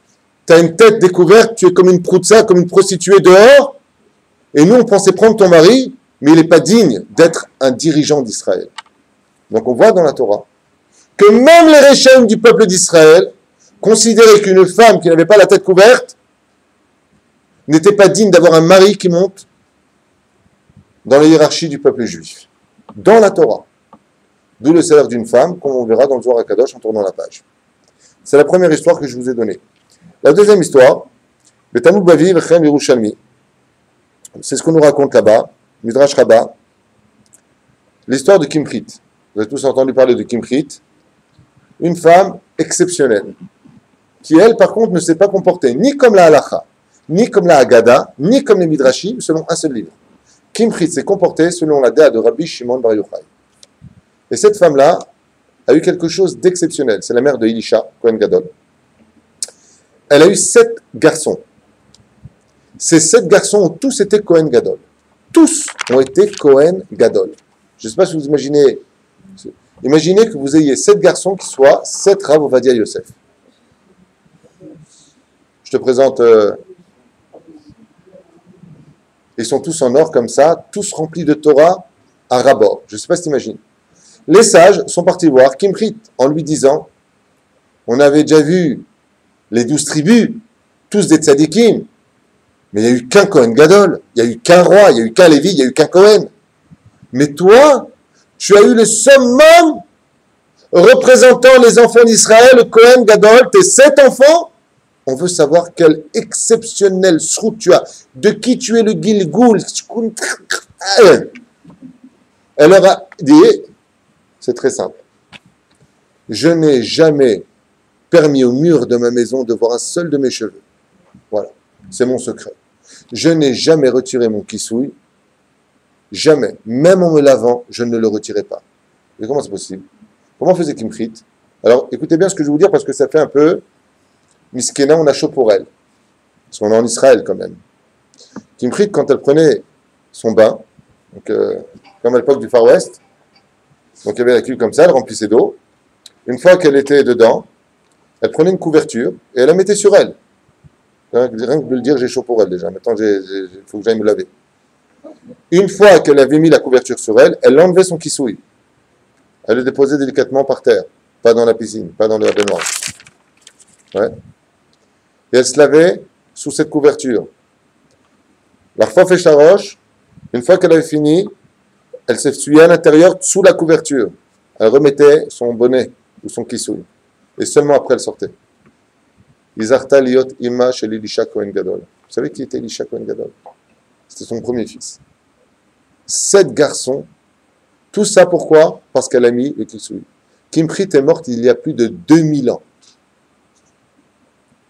Tu as une tête découverte, tu es comme une proutsa, comme une prostituée dehors, et nous, on pensait prendre ton mari, mais il n'est pas digne d'être un dirigeant d'Israël. Donc on voit dans la Torah que même les Réchaïm du peuple d'Israël considéraient qu'une femme qui n'avait pas la tête couverte n'était pas digne d'avoir un mari qui monte dans la hiérarchie du peuple juif. Dans la Torah. D'où le salaire d'une femme, comme on verra dans le Zohar HaKadosh en tournant la page. C'est la première histoire que je vous ai donnée. La deuxième histoire, le Talmud Bavi Vechem Yerushalmi. C'est ce qu'on nous raconte là-bas, Midrash Rabbah, l'histoire de Kimchit. Vous avez tous entendu parler de Kimchit, une femme exceptionnelle, qui elle, par contre, ne s'est pas comportée ni comme la Halacha, ni comme la Haggadah, ni comme les Midrashim, selon un seul livre. Kimchit s'est comportée selon la Déa de Rabbi Shimon Bar Yochai. Et cette femme-là a eu quelque chose d'exceptionnel. C'est la mère de Elisha, Kohen Gadol. Elle a eu 7 garçons. Ces 7 garçons ont tous été Kohen Gadol. Tous ont été Kohen Gadol. Je ne sais pas si vous imaginez Imaginez que vous ayez 7 garçons qui soient 7 Rav Ovadia Yosef. Je te présente... ils sont tous en or comme ça, tous remplis de Torah à rabord. Je ne sais pas si tu imagines. Les sages sont partis voir Kimrit en lui disant, on avait déjà vu les 12 tribus, tous des tzadikim, mais il n'y a eu qu'un Kohen Gadol, il n'y a eu qu'un roi, il n'y a eu qu'un Lévi, il n'y a eu qu'un Kohen. Mais toi, tu as eu le summum représentant les enfants d'Israël, le Kohen Gadol, tes 7 enfants. On veut savoir quel exceptionnel srout tu as, de qui tu es le Gilgoul. Elle leur a dit, c'est très simple, je n'ai jamais permis au mur de ma maison de voir un seul de mes cheveux. Voilà, c'est mon secret. Je n'ai jamais retiré mon kissouille, jamais. Même en me lavant, je ne le retirais pas. Et comment c'est possible? Comment faisait Kimrit? Alors, écoutez bien ce que je vais vous dire parce que ça fait un peu Miskena, on a chaud pour elle. Parce qu'on est en Israël quand même. Kimrit, quand elle prenait son bain, donc, comme à l'époque du Far West, donc il y avait la cuve comme ça, elle remplissait d'eau. Une fois qu'elle était dedans, elle prenait une couverture et elle la mettait sur elle. Rien que de le dire, j'ai chaud pour elle déjà. Maintenant, il faut que j'aille me laver. Une fois qu'elle avait mis la couverture sur elle, elle enlevait son kissouille. Elle le déposait délicatement par terre, pas dans la piscine, pas dans la baignoire. Ouais. Et elle se lavait sous cette couverture. La Fof et Charoche, une fois qu'elle avait fini, elle s'essuyait à l'intérieur sous la couverture. Elle remettait son bonnet ou son kissouille. Et seulement après, elle sortait. Izarta liot ima shel Elisha Kohen Gadol. Vous savez qui était Elisha Kohen Gadol? C'était son premier fils. 7 garçons. Tout ça pourquoi? Parce qu'elle a mis le kissouille. Kimrit est morte il y a plus de 2000 ans.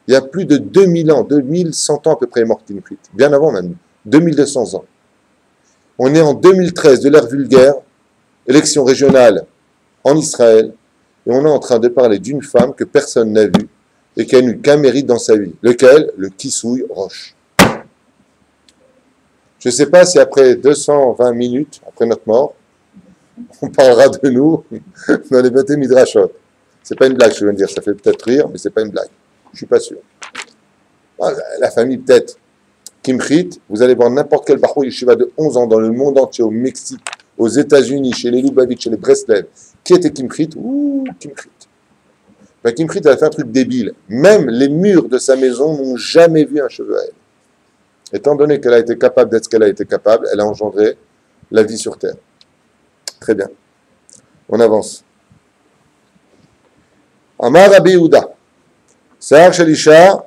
Il y a plus de 2000 ans, 2100 ans à peu près est morte Kimrit. Bien avant même, 2200 ans. On est en 2013 de l'ère vulgaire, élection régionale en Israël, et on est en train de parler d'une femme que personne n'a vue et qui a eu qu'un mérite dans sa vie. Lequel? Le kissouille roche. Je ne sais pas si après 220 minutes, après notre mort, on parlera de nous dans les Bate Midrashot. C'est pas une blague, je veux dire, ça fait peut-être rire, mais c'est pas une blague. Je suis pas sûr. Ah, la famille peut-être. Kimrit, vous allez voir n'importe quel Bahou Yeshiva de 11 ans dans le monde entier, au Mexique, aux États-Unis, chez les Lubavitch, chez les Breslev. Qui était Kimrit? Ouh, Kimrit. Ben, Kimrit, elle a fait un truc débile. Même les murs de sa maison n'ont jamais vu un cheveu à elle. Étant donné qu'elle a été capable d'être ce qu'elle a été capable, elle a engendré la vie sur terre. Très bien. On avance. Amar Rabbi Yehuda. Sahar Shelisha.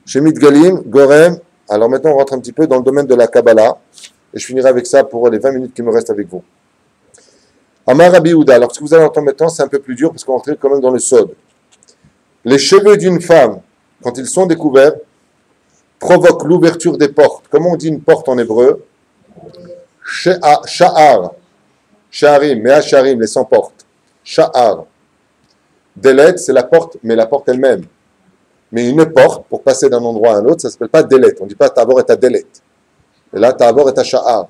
Shemit Galim, Gorem. Alors maintenant, on rentre un petit peu dans le domaine de la Kabbalah. Et je finirai avec ça pour les 20 minutes qui me restent avec vous. Amar Rabbi Yehuda. Alors ce que vous allez entendre maintenant, c'est un peu plus dur parce qu'on rentre quand même dans le sod. Les cheveux d'une femme, quand ils sont découverts, provoquent l'ouverture des portes. Comment on dit une porte en hébreu? Sha'ar. Sha'arim, mais Sha'arim, les 100 portes. Sha'ar. Delet, c'est la porte, mais la porte elle-même. Mais une porte, pour passer d'un endroit à un autre, ça ne s'appelle pas Delet. On ne dit pas Ta'avor et Delet. Et là, Ta'avor et Sha'ar.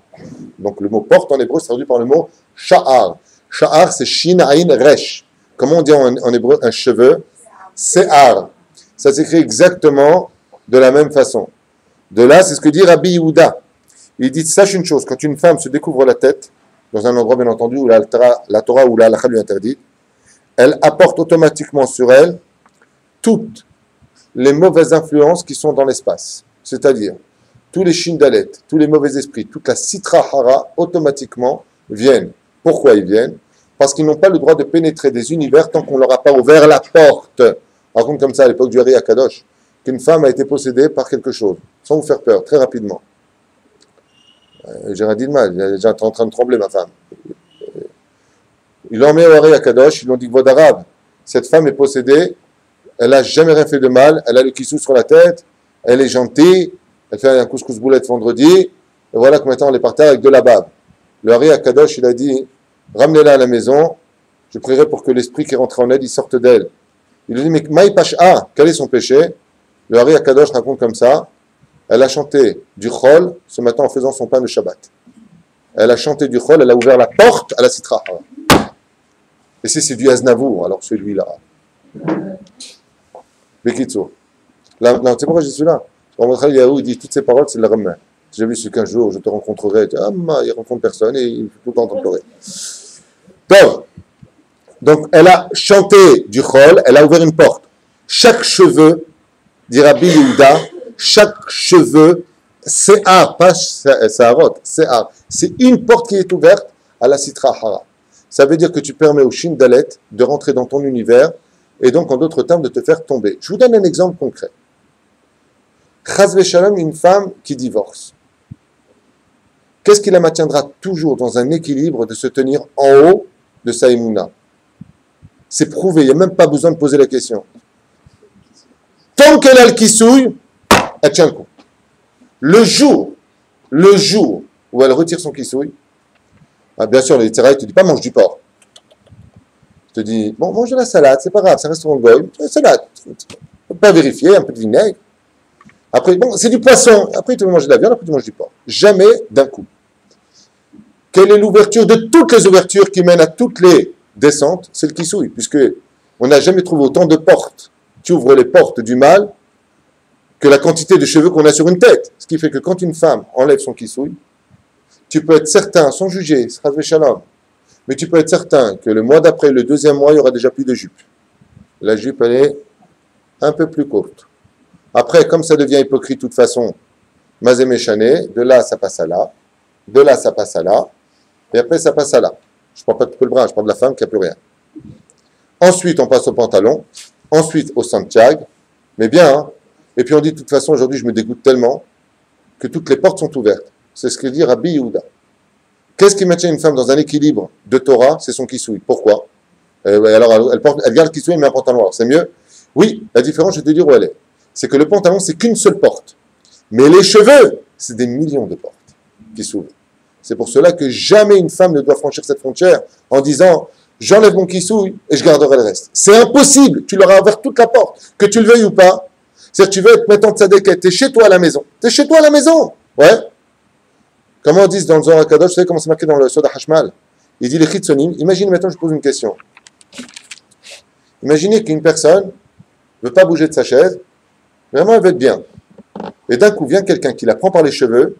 Donc le mot porte en hébreu se traduit par le mot Sha'ar. Sha'ar, c'est Shin Ain Resh. Comment on dit en hébreu un cheveu? Se'ar. Ça s'écrit exactement de la même façon. De là, c'est ce que dit Rabbi Yehuda. Il dit, sache une chose, quand une femme se découvre la tête, dans un endroit bien entendu où la Torah ou la halakha lui interdit, elle apporte automatiquement sur elle toutes les mauvaises influences qui sont dans l'espace. C'est-à-dire, tous les shindalet, tous les mauvais esprits, toute la sitra hara, automatiquement viennent. Pourquoi ils viennent? Parce qu'ils n'ont pas le droit de pénétrer des univers tant qu'on ne leur a pas ouvert la porte. Raconte comme ça à l'époque du Hari Akadosh, qu'une femme a été possédée par quelque chose, sans vous faire peur, très rapidement. J'ai rien dit de mal, il est déjà en train de trembler, ma femme. Ils l'ont emmené au Hari Akadosh, ils lui ont dit, Vod arabe, cette femme est possédée, elle n'a jamais rien fait de mal, elle a le kissou sur la tête, elle est gentille, elle fait un couscous boulette vendredi, et voilà que maintenant elle est par terre avec de la bave. Le Hari Akadosh, il a dit, ramenez-la à la maison, je prierai pour que l'esprit qui est rentré en elle, il sorte d'elle. Il lui dit, mais Maï Pasha, quel est son péché? Le Hari Akadosh raconte comme ça, elle a chanté du chol ce matin en faisant son pain de Shabbat. Elle a chanté du Chol, elle a ouvert la porte à la Sitra Hara. Et c'est du Aznavour, alors celui-là. Bekitso. Là, non, tu sais pourquoi j'ai celui-là? Ramchal Yahou, il dit toutes ces paroles, c'est de la remède. J'ai vu ce qu'un jour je te rencontrerai. Ah, il rencontre personne et il faut tout le temps pleurer. Donc, elle a chanté du Chol, elle a ouvert une porte. Chaque cheveu, dit Rabbi Yehuda, chaque cheveu, Se'ar, pas Se'arot, Se'ar. C'est une porte qui est ouverte à la Sitra Hara. Ça veut dire que tu permets au Shin Dalet de rentrer dans ton univers et donc, en d'autres termes, de te faire tomber. Je vous donne un exemple concret. Chaz v'shalom, une femme qui divorce. Qu'est-ce qui la maintiendra toujours dans un équilibre de se tenir en haut de sa émouna? C'est prouvé, il n'y a même pas besoin de poser la question. Tant qu'elle a le kissouille, elle tient le coup. Le jour où elle retire son kissouille, bien sûr, les Yitzhara, il ne te dit pas mange du porc. Il te dit, bon, mange de la salade, c'est pas grave, ça reste au goy. Salade, on ne peut pas vérifier, un peu de vinaigre. Après, bon, c'est du poisson. Après, tu veux manger de la viande, après, tu manges du porc. Jamais d'un coup. Quelle est l'ouverture de toutes les ouvertures qui mènent à toutes les descentes? C'est le kissouille, puisque on n'a jamais trouvé autant de portes qui ouvrent les portes du mal que la quantité de cheveux qu'on a sur une tête. Ce qui fait que quand une femme enlève son kissouille, tu peux être certain, sans juger, chas v'shalom, mais tu peux être certain que le mois d'après, le deuxième mois, il n'y aura déjà plus de jupe. La jupe, elle est un peu plus courte. Après, comme ça devient hypocrite de toute façon, mazé méchané, de là, ça passe à là, de là, ça passe à là, et après, ça passe à là. Je ne parle pas de peu le bras, je parle de la femme qui n'a plus rien. Ensuite, on passe au pantalon, ensuite au Santiago, mais bien, hein. Et puis on dit, de toute façon, aujourd'hui, je me dégoûte tellement que toutes les portes sont ouvertes. C'est ce que dit Rabbi Yehuda. Qu'est-ce qui maintient une femme dans un équilibre de Torah? C'est son kissouille. Pourquoi? Alors, elle garde le kissouille et met un pantalon noir. C'est mieux? Oui, la différence, je vais te dire où elle est. C'est que le pantalon, c'est qu'une seule porte. Mais les cheveux, c'est des millions de portes qui s'ouvrent. C'est pour cela que jamais une femme ne doit franchir cette frontière en disant « j'enlève mon kissouille et je garderai le reste ». C'est impossible. Tu leur as ouvert toute la porte, que tu le veuilles ou pas. C'est-à-dire que tu veux être mettant de tzadéket, tu es chez toi à la maison. Tu es chez toi à la maison. Ouais. Comment on dit dans le Zohar HaKadosh, vous savez comment c'est marqué dans le Soda Hashmal? Il dit les chitzonim. Imaginez maintenant, je pose une question. Imaginez qu'une personne ne veut pas bouger de sa chaise, vraiment elle veut être bien. Et d'un coup vient quelqu'un qui la prend par les cheveux,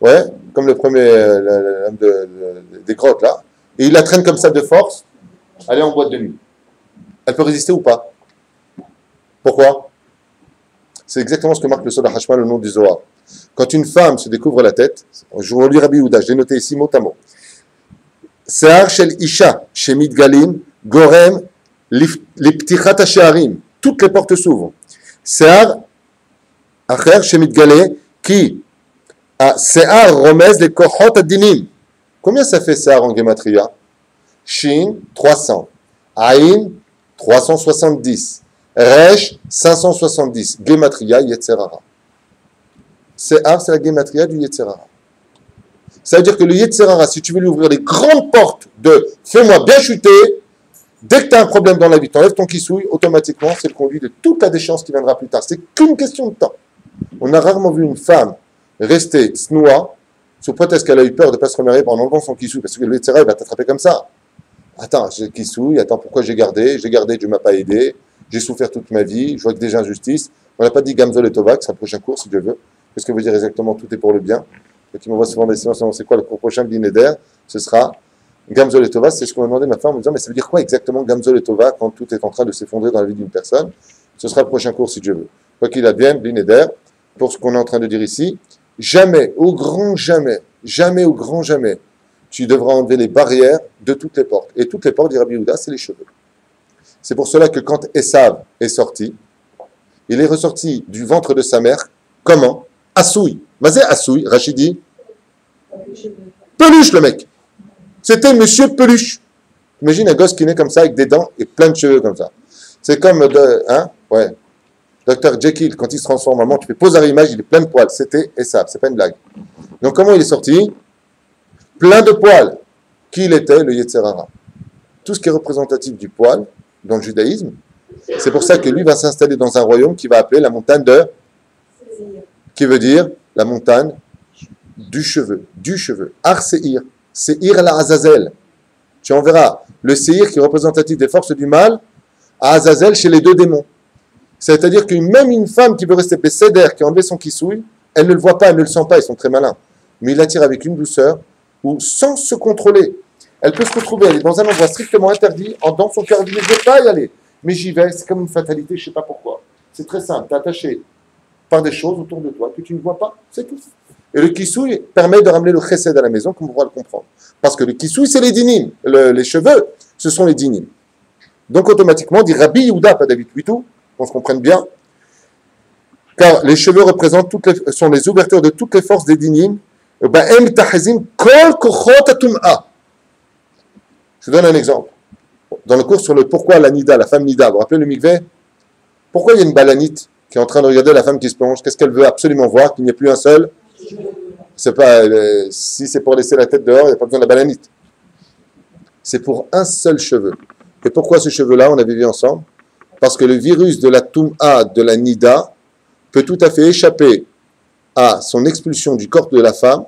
ouais, comme le premier l'homme des grottes là, et il la traîne comme ça de force, elle est en boîte de nuit. Elle peut résister ou pas? Pourquoi? C'est exactement ce que marque le Soda Hashmal, le nom du Zohar. Quand une femme se découvre la tête, je vous relis Rabbi Yehuda, je l'ai noté ici mot à mot. Se'ar shel isha shemit galim gorem liptichat hasharim. Toutes les portes s'ouvrent. Se'ar acher shemit galé qui a se'ar romez les kohot adinim. Combien ça fait se'ar en gematria? Shin 300, Aïn 370, Resh 570. Gematria Yetzerara. Se'ar, c'est la gematria du Yetzerara. Ça veut dire que le Yetzerara, si tu veux lui ouvrir les grandes portes de fais-moi bien chuter, dès que tu as un problème dans la vie, tu enlèves ton kissouille, automatiquement, c'est le conduit de toute la déchéance qui viendra plus tard. C'est qu'une question de temps. On a rarement vu une femme rester tsnoua, sous prétexte qu'elle a eu peur de ne pas se remarier en enlevant son kissouille, parce que le Yetzerara, il va t'attraper comme ça. Attends, j'ai le kissouille, attends, pourquoi j'ai gardé, Dieu ne m'a pas aidé, j'ai souffert toute ma vie, je vois que des injustices. On n'a pas dit Gamzol et Tova, que c'est le prochain cours, si Dieu veut. Qu'est-ce que veut dire exactement tout est pour le bien? Et qui m'envoie souvent des séances, c'est quoi le cours prochain de l'Inéder? Ce sera Gamzol et Tova. C'est ce qu'on m'a demandé ma femme en me disant, mais ça veut dire quoi exactement Gamzol et Tova quand tout est en train de s'effondrer dans la vie d'une personne? Ce sera le prochain cours, si Dieu veut. Quoi qu'il advienne, l'Inéder, pour ce qu'on est en train de dire ici, jamais, au grand jamais, tu devras enlever les barrières de toutes les portes. Et toutes les portes, dit Rabbi Yehuda, c'est les cheveux. C'est pour cela que quand Esav est sorti, il est ressorti du ventre de sa mère, comment? Assoui. Mazé Assoui, Rachidi. Peluche, le mec. C'était monsieur Peluche. Imagine un gosse qui naît comme ça, avec des dents et plein de cheveux comme ça. C'est comme, ouais. Dr Jekyll, quand il se transforme en maman, tu fais pose à l'image, il est plein de poils. C'était Esav, c'est pas une blague. Donc comment il est sorti? Plein de poils. Qui il était? Le Yetzerara. Tout ce qui est représentatif du poil, dans le judaïsme, c'est pour ça que lui va s'installer dans un royaume qui va appeler la montagne de... qui veut dire la montagne du cheveu. Du cheveu. Ar Seir. Seir la Azazel. Tu en verras le Seir qui est représentatif des forces du mal à Azazel chez les deux démons. C'est-à-dire que même une femme qui veut rester Besséder, qui a enlevé son kissouille, elle ne le voit pas, elle ne le sent pas, ils sont très malins. Mais il l'attire avec une douceur ou sans se contrôler. Elle peut se retrouver, elle est dans un endroit strictement interdit, dans son cœur, elle dit, je ne vais pas y aller. Mais j'y vais, c'est comme une fatalité, je ne sais pas pourquoi. C'est très simple, tu es attaché par des choses autour de toi que tu ne vois pas, c'est tout. Et le kissouille permet de ramener le chesed à la maison, comme on pourra le comprendre. Parce que le kissouille, c'est les dinim. Les cheveux, ce sont les dinim. Donc automatiquement, on dit Rabbi Yehuda, pas David Huitou, qu'on se comprenne bien, car les cheveux représentent sont les ouvertures de toutes les forces des dinim. Je vous donne un exemple. Dans le cours sur le pourquoi la nida, la femme nida, vous vous rappelez le mikveh? Pourquoi il y a une balanite qui est en train de regarder la femme qui se plonge? Qu'est-ce qu'elle veut absolument voir? Qu'il n'y ait plus un seul? C'est pas, si c'est pour laisser la tête dehors, il n'y a pas besoin de la balanite. C'est pour un seul cheveu. Et pourquoi ce cheveu-là, on avait vu ensemble? Parce que le virus de la Toum'a, de la Nida, peut tout à fait échapper à son expulsion du corps de la femme.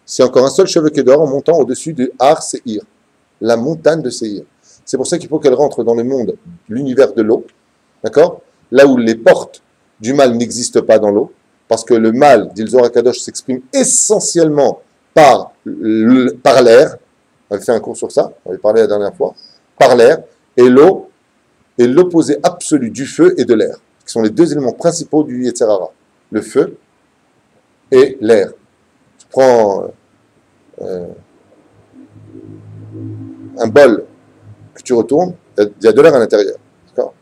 C'est encore un seul cheveu qui est dehors en montant au-dessus de Har Seir, la montagne de Seir. C'est pour ça qu'il faut qu'elle rentre dans le monde, l'univers de l'eau, d'accord? Là où les portes du mal n'existent pas dans l'eau, parce que le mal, dit le Zohar HaKadosh, s'exprime essentiellement par l'air. On avait fait un cours sur ça, on avait parlé la dernière fois. Par l'air, et l'eau est l'opposé absolu du feu et de l'air, qui sont les deux éléments principaux du Yetzer Hara. Le feu et l'air. Tu prends un bol que tu retournes, il y a de l'air à l'intérieur. D'accord?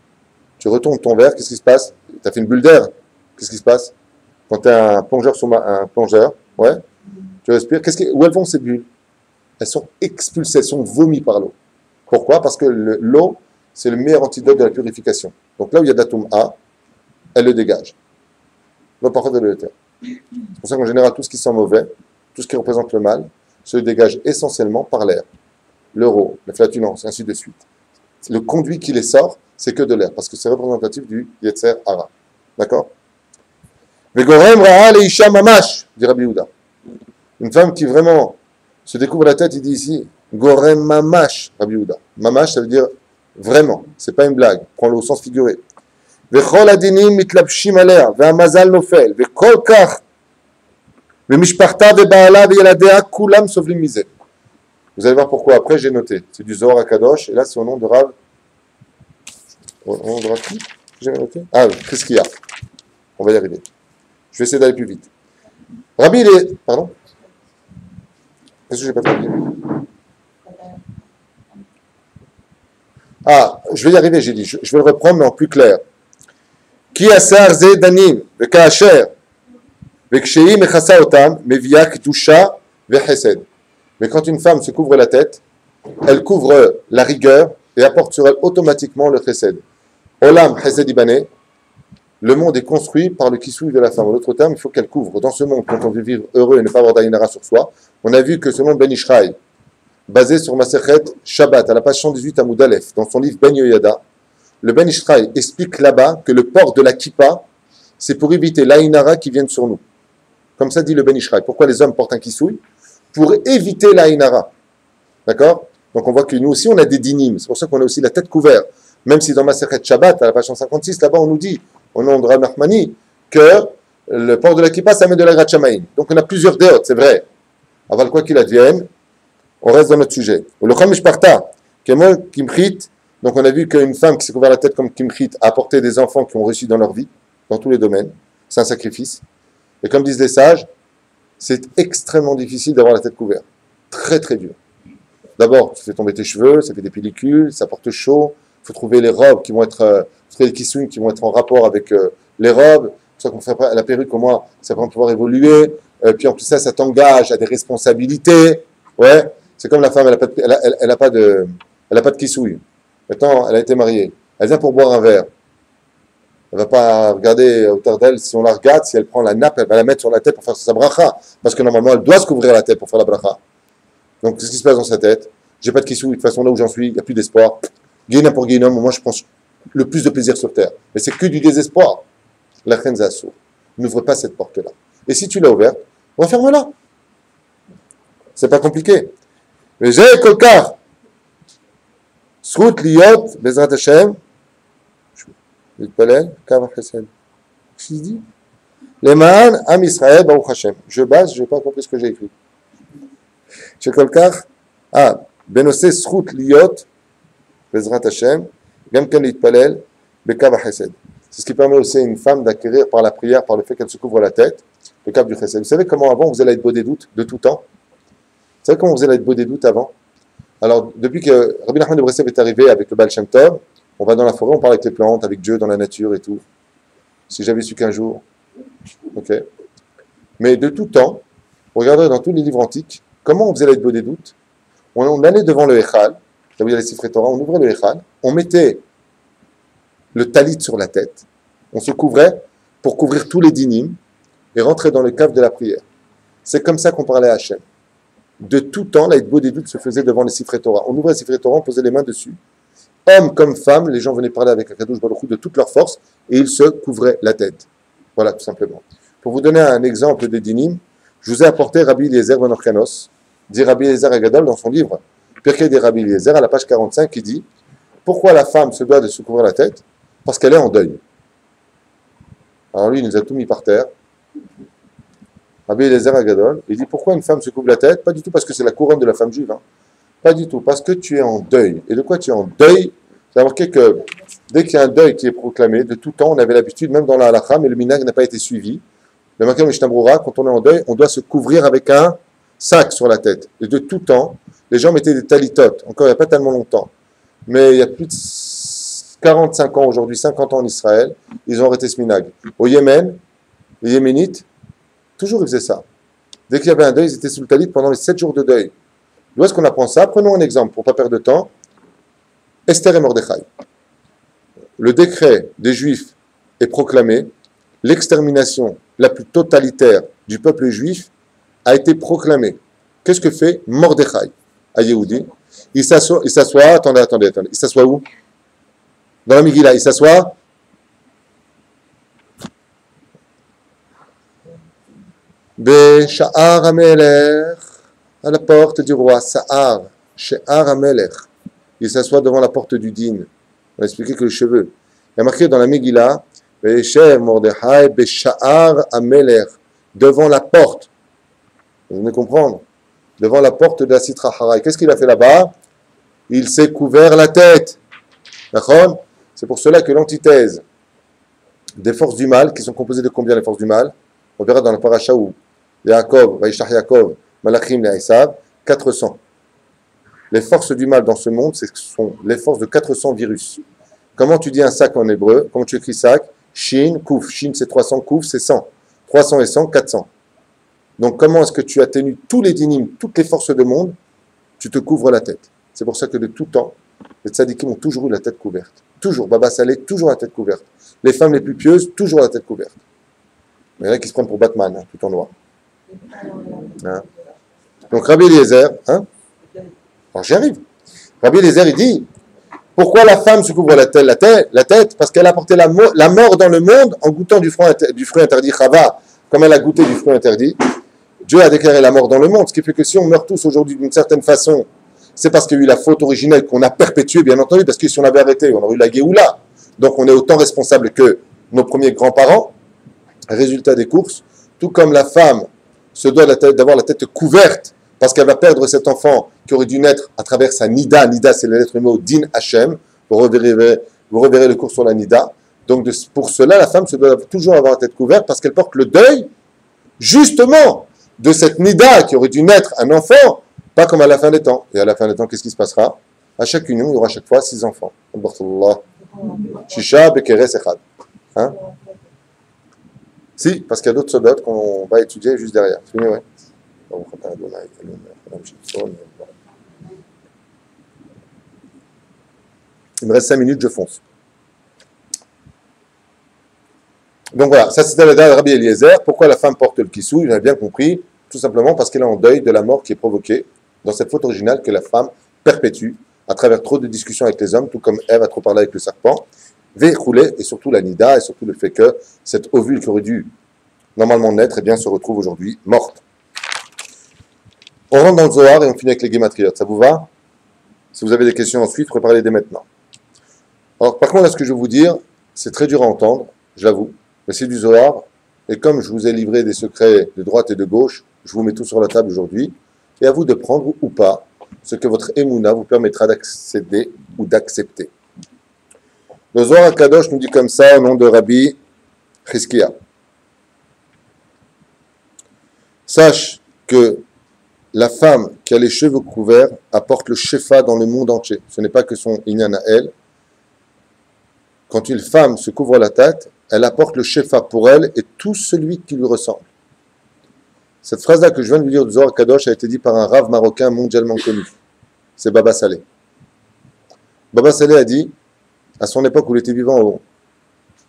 Tu retournes ton verre, qu'est-ce qui se passe? Tu as fait une bulle d'air. Qu'est-ce qui se passe? Quand tu as un plongeur, ouais, tu respires, où elles vont ces bulles? Elles sont expulsées, elles sont vomies par l'eau. Pourquoi? Parce que l'eau, c'est le meilleur antidote de la purification. Donc là où il y a d'atomes A, elle le dégage. L'eau parfois de l'éther. C'est pour ça qu'en général, tout ce qui sent mauvais, tout ce qui représente le mal, se dégage essentiellement par l'air. L'euro, la flatulence, et ainsi de suite. Le conduit qui les sort, c'est que de l'air, parce que c'est représentatif du Yetzer Hara. D'accord? Vegorem Ra'a Leisha Mamash, dit Rabbi Yehuda. Une femme qui vraiment se découvre la tête, il dit ici, Gorem Mamash, Rabbi Yehuda. Mamash, ça veut dire vraiment, c'est pas une blague, prends-le au sens figuré. Vechol adinim mitlabshim alea, ve'amazal nofel, vechol kach, ve'mishparta ve'ba'ala ve'yeladea, kulam sovlim mizeh. Vous allez voir pourquoi, après j'ai noté. C'est du Zohar HaKadosh, et là c'est au nom de Rav. Au nom de Rav qui j'ai noté? Ah, qu'est-ce qu'il y a? On va y arriver. Je vais essayer d'aller plus vite. Rabbi, il est... Pardon? Qu'est-ce que j'ai pas très bien? Ah, je vais y arriver, j'ai dit. Je vais le reprendre, mais en plus clair. Ki asar ze danim, vekasher, veksheim echasa otam, mevia kedusha vechesed. Mais quand une femme se couvre la tête, elle couvre la rigueur et apporte sur elle automatiquement le chesed. Olam chesed ibane, le monde est construit par le kissouille de la femme. En d'autres termes, il faut qu'elle couvre. Dans ce monde, quand on veut vivre heureux et ne pas avoir d'ayinara sur soi, on a vu que selon Ben Ishraï, basé sur Masechet Shabbat, à la page 118 à Moudalef, dans son livre Ben Yoyada, le Ben Ishraï explique là-bas que le port de la kippa, c'est pour éviter l'ayinara qui vienne sur nous. Comme ça dit le Ben Ishraï. Pourquoi les hommes portent un kissouille? Pour éviter l'ayinara. D'accord? Donc on voit que nous aussi, on a des dinim. C'est pour ça qu'on a aussi la tête couverte. Même si dans Masechet Shabbat, à la page 156, là-bas, on nous dit, au nom de Rav Nachmani, que le port de la kippa, ça met de la Gratchamaïn. Donc on a plusieurs déotes, c'est vrai. Avant quoi qu'il advienne, on reste dans notre sujet. Le Chamish Parta, Kemol Kimchit, donc on a vu qu'une femme qui s'est couvert la tête comme Kimchit a apporté des enfants qui ont réussi dans leur vie, dans tous les domaines. C'est un sacrifice. Et comme disent les sages, c'est extrêmement difficile d'avoir la tête couverte. Très très dur. D'abord, tu fais tomber tes cheveux, ça fait des pellicules, ça porte chaud. Il faut trouver les robes qui vont être, les kissouines qui vont être en rapport avec les robes. C'est pour ça qu'on fait la perruque, au moins, ça va pouvoir évoluer. Puis en plus ça t'engage à des responsabilités. Ouais. C'est comme la femme, elle a pas de kissouille. Maintenant, elle a été mariée. Elle vient pour boire un verre. Elle va pas regarder à hauteur d'elle. Si on la regarde, si elle prend la nappe, elle va la mettre sur la tête pour faire sa bracha. Parce que normalement, elle doit se couvrir la tête pour faire la bracha. Donc, qu'est-ce qui se passe dans sa tête? J'ai pas de kissouille. De toute façon, là où j'en suis, il n'y a plus d'espoir. Guénin pour Guénin, moi, je pense le plus de plaisir sur terre. Mais c'est que du désespoir. La Khenzassou. N'ouvre pas cette porte-là. Et si tu l'as ouverte, referme-la. C'est pas compliqué. Mais j'ai kolkar. Zchut liot bezrat Hashem. Mitpalel, kav chesed. Qu'est-ce qu'il dit? Leman am Israël baruch Hashem. Je base, je n'ai pas compris ce que j'ai écrit. J'ai kolkar. Ah, benose zchut liot bezrat Hashem. Gam ken mitpalel bekav chesed. C'est ce qui permet aussi à une femme d'acquérir par la prière, par le fait qu'elle se couvre la tête, le cap du chesed. Vous savez comment avant vous allez être beau des doutes de tout temps? Vous savez comment vous allez être beau des doutes avant? Alors, depuis que Rabbi Nachman de Breslev est arrivé avec le Baal Shem Tov, on va dans la forêt, on parle avec les plantes, avec Dieu, dans la nature et tout. Si j'avais su qu'un jour. Ok. Mais de tout temps, vous regarderez dans tous les livres antiques, comment vous allez être beau des doutes? On allait devant le Echal, là où il y a les Sifrei Torah, on ouvrait le Echal, on mettait le talit sur la tête, on se couvrait pour couvrir tous les dinim et rentrer dans le cave de la prière. C'est comme ça qu'on parlait à Hachem. De tout temps, l'Aïdbo des doutes se faisait devant les Sifrei Torah. On ouvrait les Sifrei Torah, on posait les mains dessus. Hommes comme femmes, les gens venaient parler avec Akadosh Baruch Hu de toute leur force et ils se couvraient la tête. Voilà, tout simplement. Pour vous donner un exemple des dinim, je vous ai apporté Rabbi Eliezer Ben Orkanos, dit Rabbi Eliezer Agadol dans son livre, Pirkei de Rabbi Eliezer, à la page 45, qui dit pourquoi la femme se doit de se couvrir la tête? Parce qu'elle est en deuil. Alors lui, il nous a tout mis par terre. Rabbi Eliezer Agadol, il dit pourquoi une femme se couvre la tête? Pas du tout parce que c'est la couronne de la femme juive. Hein. Pas du tout. Parce que tu es en deuil. Et de quoi tu es en deuil? C'est marqué que dès qu'il y a un deuil qui est proclamé, de tout temps, on avait l'habitude, même dans la halakha, mais le minhag n'a pas été suivi. Le marqué Mishnah Brura, quand on est en deuil, on doit se couvrir avec un sac sur la tête. Et de tout temps, les gens mettaient des talitotes. Encore, il n'y a pas tellement longtemps. Mais il y a plus de 45 ans aujourd'hui, 50 ans en Israël, ils ont arrêté ce minhag. Au Yémen, les Yéménites, toujours ils faisaient ça. Dès qu'il y avait un deuil, ils étaient sous le talit pendant les 7 jours de deuil. D'où est-ce qu'on apprend ça? Prenons un exemple, pour ne pas perdre de temps. Esther et Mordechai. Le décret des Juifs est proclamé. L'extermination la plus totalitaire du peuple juif a été proclamée. Qu'est-ce que fait Mordechai à Yehudi? Il s'assoit, attendez. Il s'assoit où? Dans la Megillah, il s'assoit Sha'ar HaMelech, à la porte du roi, Sha'ar HaMelech. Il s'assoit devant la porte du din. On va expliquer que les cheveux. Il y a marqué dans la Megillah, Be'esher Mordechai, Be'sha'ar HaMelech, devant la porte. Vous venez comprendre? Devant la porte de la Sitra Harai. Qu'est-ce qu'il a fait là-bas? Il s'est couvert la tête. D'accord? C'est pour cela que l'antithèse des forces du mal, qui sont composées de combien les forces du mal? On verra dans la paracha où Yaakov, Vaishach Yaakov, Malachim, les Esav, 400. Les forces du mal dans ce monde, ce sont les forces de 400 virus. Comment tu dis un sac en hébreu? Comment tu écris sac? Shin, Kouf. Shin, c'est 300, Kouf, c'est 100. 300 et 100, 400. Donc, comment est-ce que tu atténues tous les dynimes, toutes les forces du monde? Tu te couvres la tête. C'est pour ça que de tout temps, les tzadikim ont toujours eu la tête couverte. Toujours. Baba Saleh, toujours la tête couverte. Les femmes les plus pieuses, toujours la tête couverte. Il y en a qui se prennent pour Batman, hein, tout en noir. Hein? Donc, Rabbi Eliezer, hein? Alors, j'y arrive. Rabbi Eliezer, il dit, pourquoi la femme se couvre la tête? Parce qu'elle a apporté la mort dans le monde en goûtant du fruit interdit, Chava, comme elle a goûté du fruit interdit. Dieu a déclaré la mort dans le monde, ce qui fait que si on meurt tous aujourd'hui d'une certaine façon, c'est parce qu'il y a eu la faute originelle qu'on a perpétuée, bien entendu, parce que si on avait arrêté, on aurait eu la Géoula. Donc on est autant responsable que nos premiers grands-parents. Résultat des courses, tout comme la femme se doit d'avoir la tête couverte, parce qu'elle va perdre cet enfant qui aurait dû naître à travers sa Nida. Nida, c'est la lettre mot Din Hashem. Vous reverrez le cours sur la Nida. Donc pour cela, la femme se doit toujours avoir la tête couverte, parce qu'elle porte le deuil, justement, de cette Nida qui aurait dû naître un enfant, pas comme à la fin des temps. Et à la fin des temps, qu'est-ce qui se passera? À chaque union, il y aura chaque fois 6 enfants. Shisha, Bekeres, Echad. Hein? Si, parce qu'il y a d'autres sodotes qu'on va étudier juste derrière. Fini, ouais. Il me reste 5 minutes, je fonce. Donc voilà, ça c'était la dernière Rabbi Eliezer. Pourquoi la femme porte le kissou? Il a bien compris, tout simplement parce qu'elle est en deuil de la mort qui est provoquée dans cette faute originale que la femme perpétue à travers trop de discussions avec les hommes, tout comme Ève a trop parlé avec le serpent. Et surtout la nida, et surtout le fait que cette ovule qui aurait dû normalement naître, eh bien, se retrouve aujourd'hui morte. On rentre dans le Zohar et on finit avec les Guématriotes. Ça vous va? Si vous avez des questions ensuite, préparez-les dès maintenant. Alors, par contre, là, ce que je vais vous dire, c'est très dur à entendre, je l'avoue, mais c'est du Zohar. Et comme je vous ai livré des secrets de droite et de gauche, je vous mets tout sur la table aujourd'hui. Et à vous de prendre ou pas ce que votre émouna vous permettra d'accéder ou d'accepter. Le Zohar HaKadosh nous dit comme ça au nom de Rabbi Chizkiya. Sache que la femme qui a les cheveux couverts apporte le shefa dans le monde entier. Ce n'est pas que son inyan à elle. Quand une femme se couvre la tête, elle apporte le shefa pour elle et tout celui qui lui ressemble. Cette phrase-là que je viens de vous dire du Zohar HaKadosh a été dite par un rave marocain mondialement connu. C'est Baba Saleh. Baba Saleh a dit, à son époque où il était vivant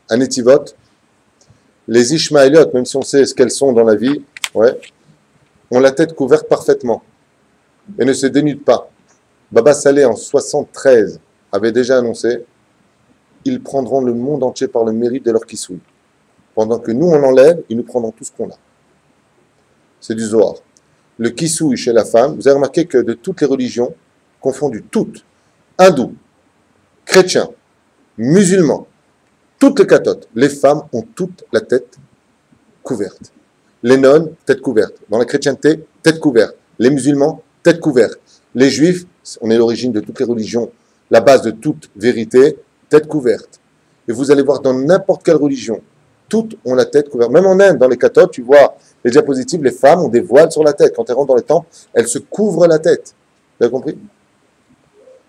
à Netivot, les Ishmaéliot, même si on sait ce qu'elles sont dans la vie, ouais, ont la tête couverte parfaitement et ne se dénudent pas. Baba Saleh, en 73, avait déjà annoncé ils prendront le monde entier par le mérite de leur kissoui. Pendant que nous, on enlève, ils nous prendront tout ce qu'on a. C'est du Zohar. Le kissoui chez la femme, vous avez remarqué que de toutes les religions, confondues toutes, hindous, chrétiens, musulmans, toutes les catotes, les femmes ont toute la tête couverte. Les nonnes, tête couverte. Dans la chrétienté, tête couverte. Les musulmans, tête couverte. Les juifs, on est l'origine de toutes les religions, la base de toute vérité, tête couverte. Et vous allez voir dans n'importe quelle religion, toutes ont la tête couverte. Même en Inde, dans les catotes, tu vois les diapositives, les femmes ont des voiles sur la tête. Quand elles rentrent dans les temples, elles se couvrent la tête. Vous avez compris?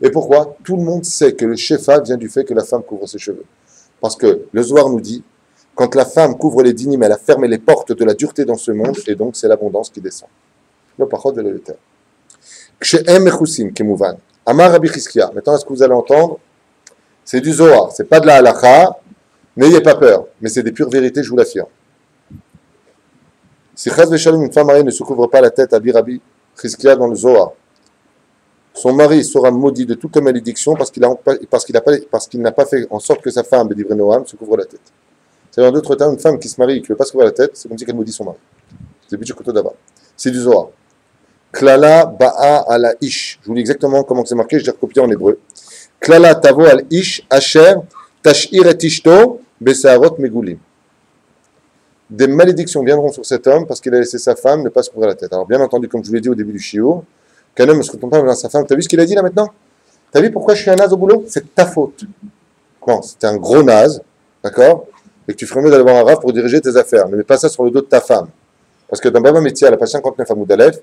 Et pourquoi? Tout le monde sait que le shefa vient du fait que la femme couvre ses cheveux. Parce que le Zohar nous dit, quand la femme couvre les dynimes, elle a fermé les portes de la dureté dans ce monde, et donc c'est l'abondance qui descend. Le parole de l'Éter. Kshe'em mechusim kemouvan. Amar Rabbi Chizkiya. Maintenant, ce que vous allez entendre, c'est du Zohar. C'est pas de la halakha. N'ayez pas peur. Mais c'est des pures vérités, je vous l'affirme. Si Chaz Veshalom, une femme mariée, ne se couvre pas la tête à Rabbi Chizkiya dans le Zohar, son mari sera maudit de toute malédiction parce qu'il n'a pas fait en sorte que sa femme, B'divrei Noam, se couvre la tête. C'est-à-dire, en d'autres termes, une femme qui se marie et qui ne veut pas se couvrir la tête, c'est comme si elle maudit son mari. C'est du Koto d'Ava. C'est du Zohar. Klala ba'a ala ish. Je vous dis exactement comment c'est marqué, je l'ai recopié en hébreu. Klala tavo al ish asher tash'ir et ishto besaarot megulim. Des malédictions viendront sur cet homme parce qu'il a laissé sa femme ne pas se couvrir la tête. Alors, bien entendu, comme je vous l'ai dit au début du shiur, qu'un homme ne se retourne pas vers sa femme. T'as vu ce qu'il a dit là maintenant? T'as vu pourquoi je suis un naze au boulot? C'est ta faute. Non, c'était un gros naze, d'accord? Et que tu ferais mieux d'aller voir un rave pour diriger tes affaires. Ne mets pas ça sur le dos de ta femme. Parce que dans Baba Métier, à la page 59 à Moudalef,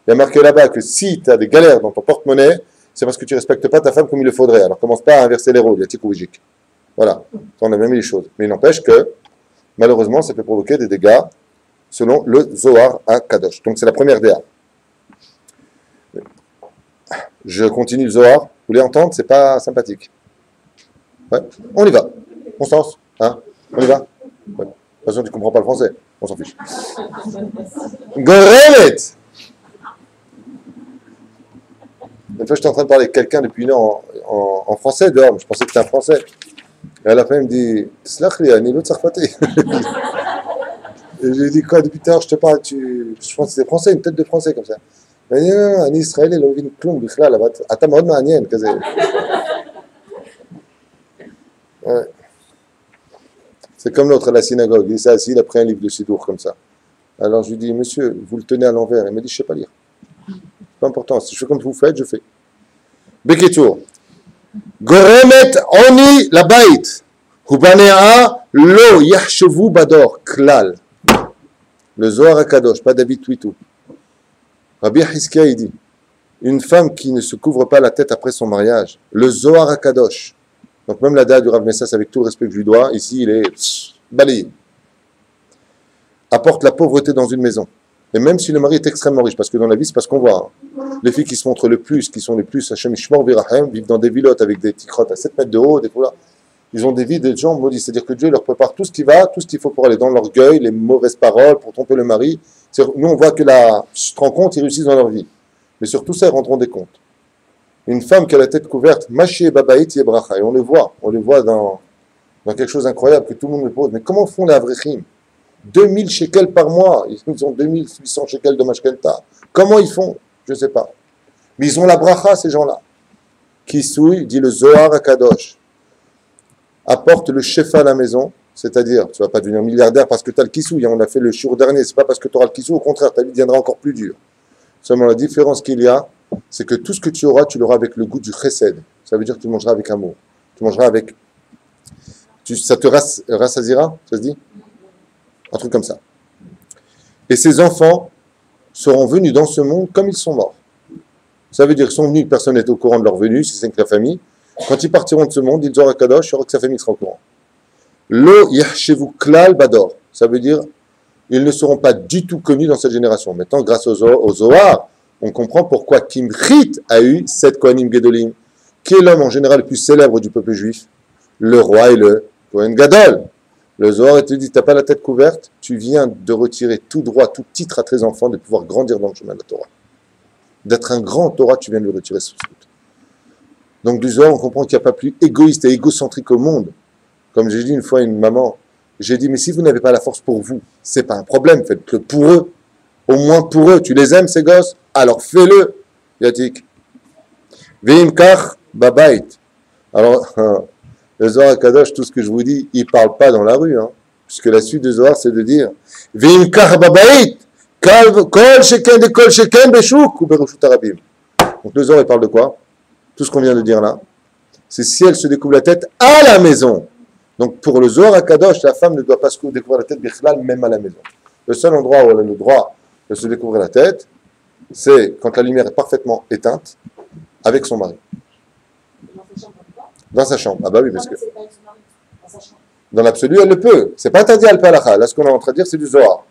il y a marqué là-bas que si tu as des galères dans ton porte-monnaie, c'est parce que tu ne respectes pas ta femme comme il le faudrait. Alors commence pas à inverser les rôles, il y a Tikouijik. Voilà, on a même mis les choses. Mais il n'empêche que, malheureusement, ça peut provoquer des dégâts selon le Zohar HaKadosh. Donc c'est la première DA. Je continue le Zohar. Vous voulez entendre? C'est pas sympathique. Ouais. On y va. On se lance. Hein? On y va. Ouais. De toute façon, tu ne comprends pas le français. On s'en fiche. Goremet. Une fois, j'étais en train de parler avec quelqu'un depuis une heure en français dehors. Je pensais que c'était un français. Et à la fin, il me dit Slachli, Anilo Tsarfati. Et j'ai dit quoi depuis tout à l'heure? Je te parle. Je pense que c'était français, une tête de français comme ça. Il m'a dit non, un Israélien, il a envie de clon, Bichlal. Attends, moi, Manienne. Ouais. C'est comme l'autre à la synagogue. Il s'est assis, il a pris un livre de Sidour comme ça. Alors je lui dis, monsieur, vous le tenez à l'envers. Il m'a dit, je ne sais pas lire. C'est pas important. Si je fais comme vous faites, je fais. Bekitour. Goremet oni la bait. Hubanea lo yachshevu bador. Klal. Le Zohar HaKadosh, pas David Twitou. Rabbi Chizkiya, il dit, une femme qui ne se couvre pas la tête après son mariage, le Zohar HaKadosh. Donc même la date du Rav Messas, avec tout le respect que je lui dois, ici il est balayé. Apporte la pauvreté dans une maison. Et même si le mari est extrêmement riche, parce que dans la vie c'est parce qu'on voit, hein, les filles qui se montrent le plus, qui sont les plus Hashem Ishmor Virahem, vivent dans des villottes avec des tikrottes à 7 mètres de haut, des là. Ils ont des vies de gens maudits. C'est-à-dire que Dieu leur prépare tout ce qui va, tout ce qu'il faut pour aller dans l'orgueil, les mauvaises paroles, pour tromper le mari. Nous on voit que la rencontre, ils réussissent dans leur vie. Mais sur tout ça, ils rendront des comptes. Une femme qui a la tête couverte, Machi et Babaït Yebracha, et on le voit dans quelque chose d'incroyable que tout le monde me pose. Mais comment font les Avrechim? 2000 shekels par mois, ils ont 2800 shekels de Mashkenta. Comment ils font? Je ne sais pas. Mais ils ont la bracha, ces gens-là. Kisui, dit le Zohar à Kadosh, apporte le shefa à la maison, c'est-à-dire, tu ne vas pas devenir milliardaire parce que tu as le kisui, on a fait le jour dernier, c'est pas parce que tu auras le kisui, au contraire, ta vie deviendra encore plus dure. Seulement la différence qu'il y a, c'est que tout ce que tu l'auras avec le goût du chesed. Ça veut dire que tu mangeras avec amour. Tu mangeras avec... ça te rassasira, ça se dit? Un truc comme ça. Et ces enfants seront venus dans ce monde comme ils sont morts. Ça veut dire qu'ils sont venus, personne n'est au courant de leur venue, si c'est que la famille. Quand ils partiront de ce monde, ils auront Kadosh, il y aura que sa famille sera au courant. Lo yahshevu klal bador. Ça veut dire ils ne seront pas du tout connus dans cette génération. Maintenant, grâce au Zohar, on comprend pourquoi Kimchit a eu 7 Kohanim Gedolim. Qui est l'homme en général le plus célèbre du peuple juif? Le roi et le Kohen Gadol. Le Zohar te dit, tu n'as pas la tête couverte, tu viens de retirer tout droit, tout titre à tes enfants de pouvoir grandir dans le chemin de la Torah. D'être un grand Torah, tu viens de le retirer sous ce doute. Donc du Zohar, on comprend qu'il n'y a pas plus égoïste et égocentrique au monde. Comme j'ai dit une fois à une maman, j'ai dit, mais si vous n'avez pas la force pour vous, c'est pas un problème, faites-le pour eux. Au moins pour eux. Tu les aimes, ces gosses? Alors fais-le, Yatik. Veimkar babait. Alors, le Zohar Kadosh, tout ce que je vous dis, il ne parle pas dans la rue. Puisque la suite du Zohar, c'est de dire, Veimkar babait. Kol sheken de kol sheken beshouk ou berushut arabim. Donc le Zohar, il parle de quoi? Tout ce qu'on vient de dire là. C'est si elle se découvre la tête à la maison. Donc pour le Zohar Kadosh, la femme ne doit pas se découvrir la tête bichlal, même à la maison. Le seul endroit où elle a le droit de se découvrir la tête, c'est quand la lumière est parfaitement éteinte, avec son mari. Dans sa chambre. Ah bah oui, parce que dans l'absolu, elle le peut. C'est pas interdit à l'palacha. Là, ce qu'on est en train de dire, c'est du Zohar.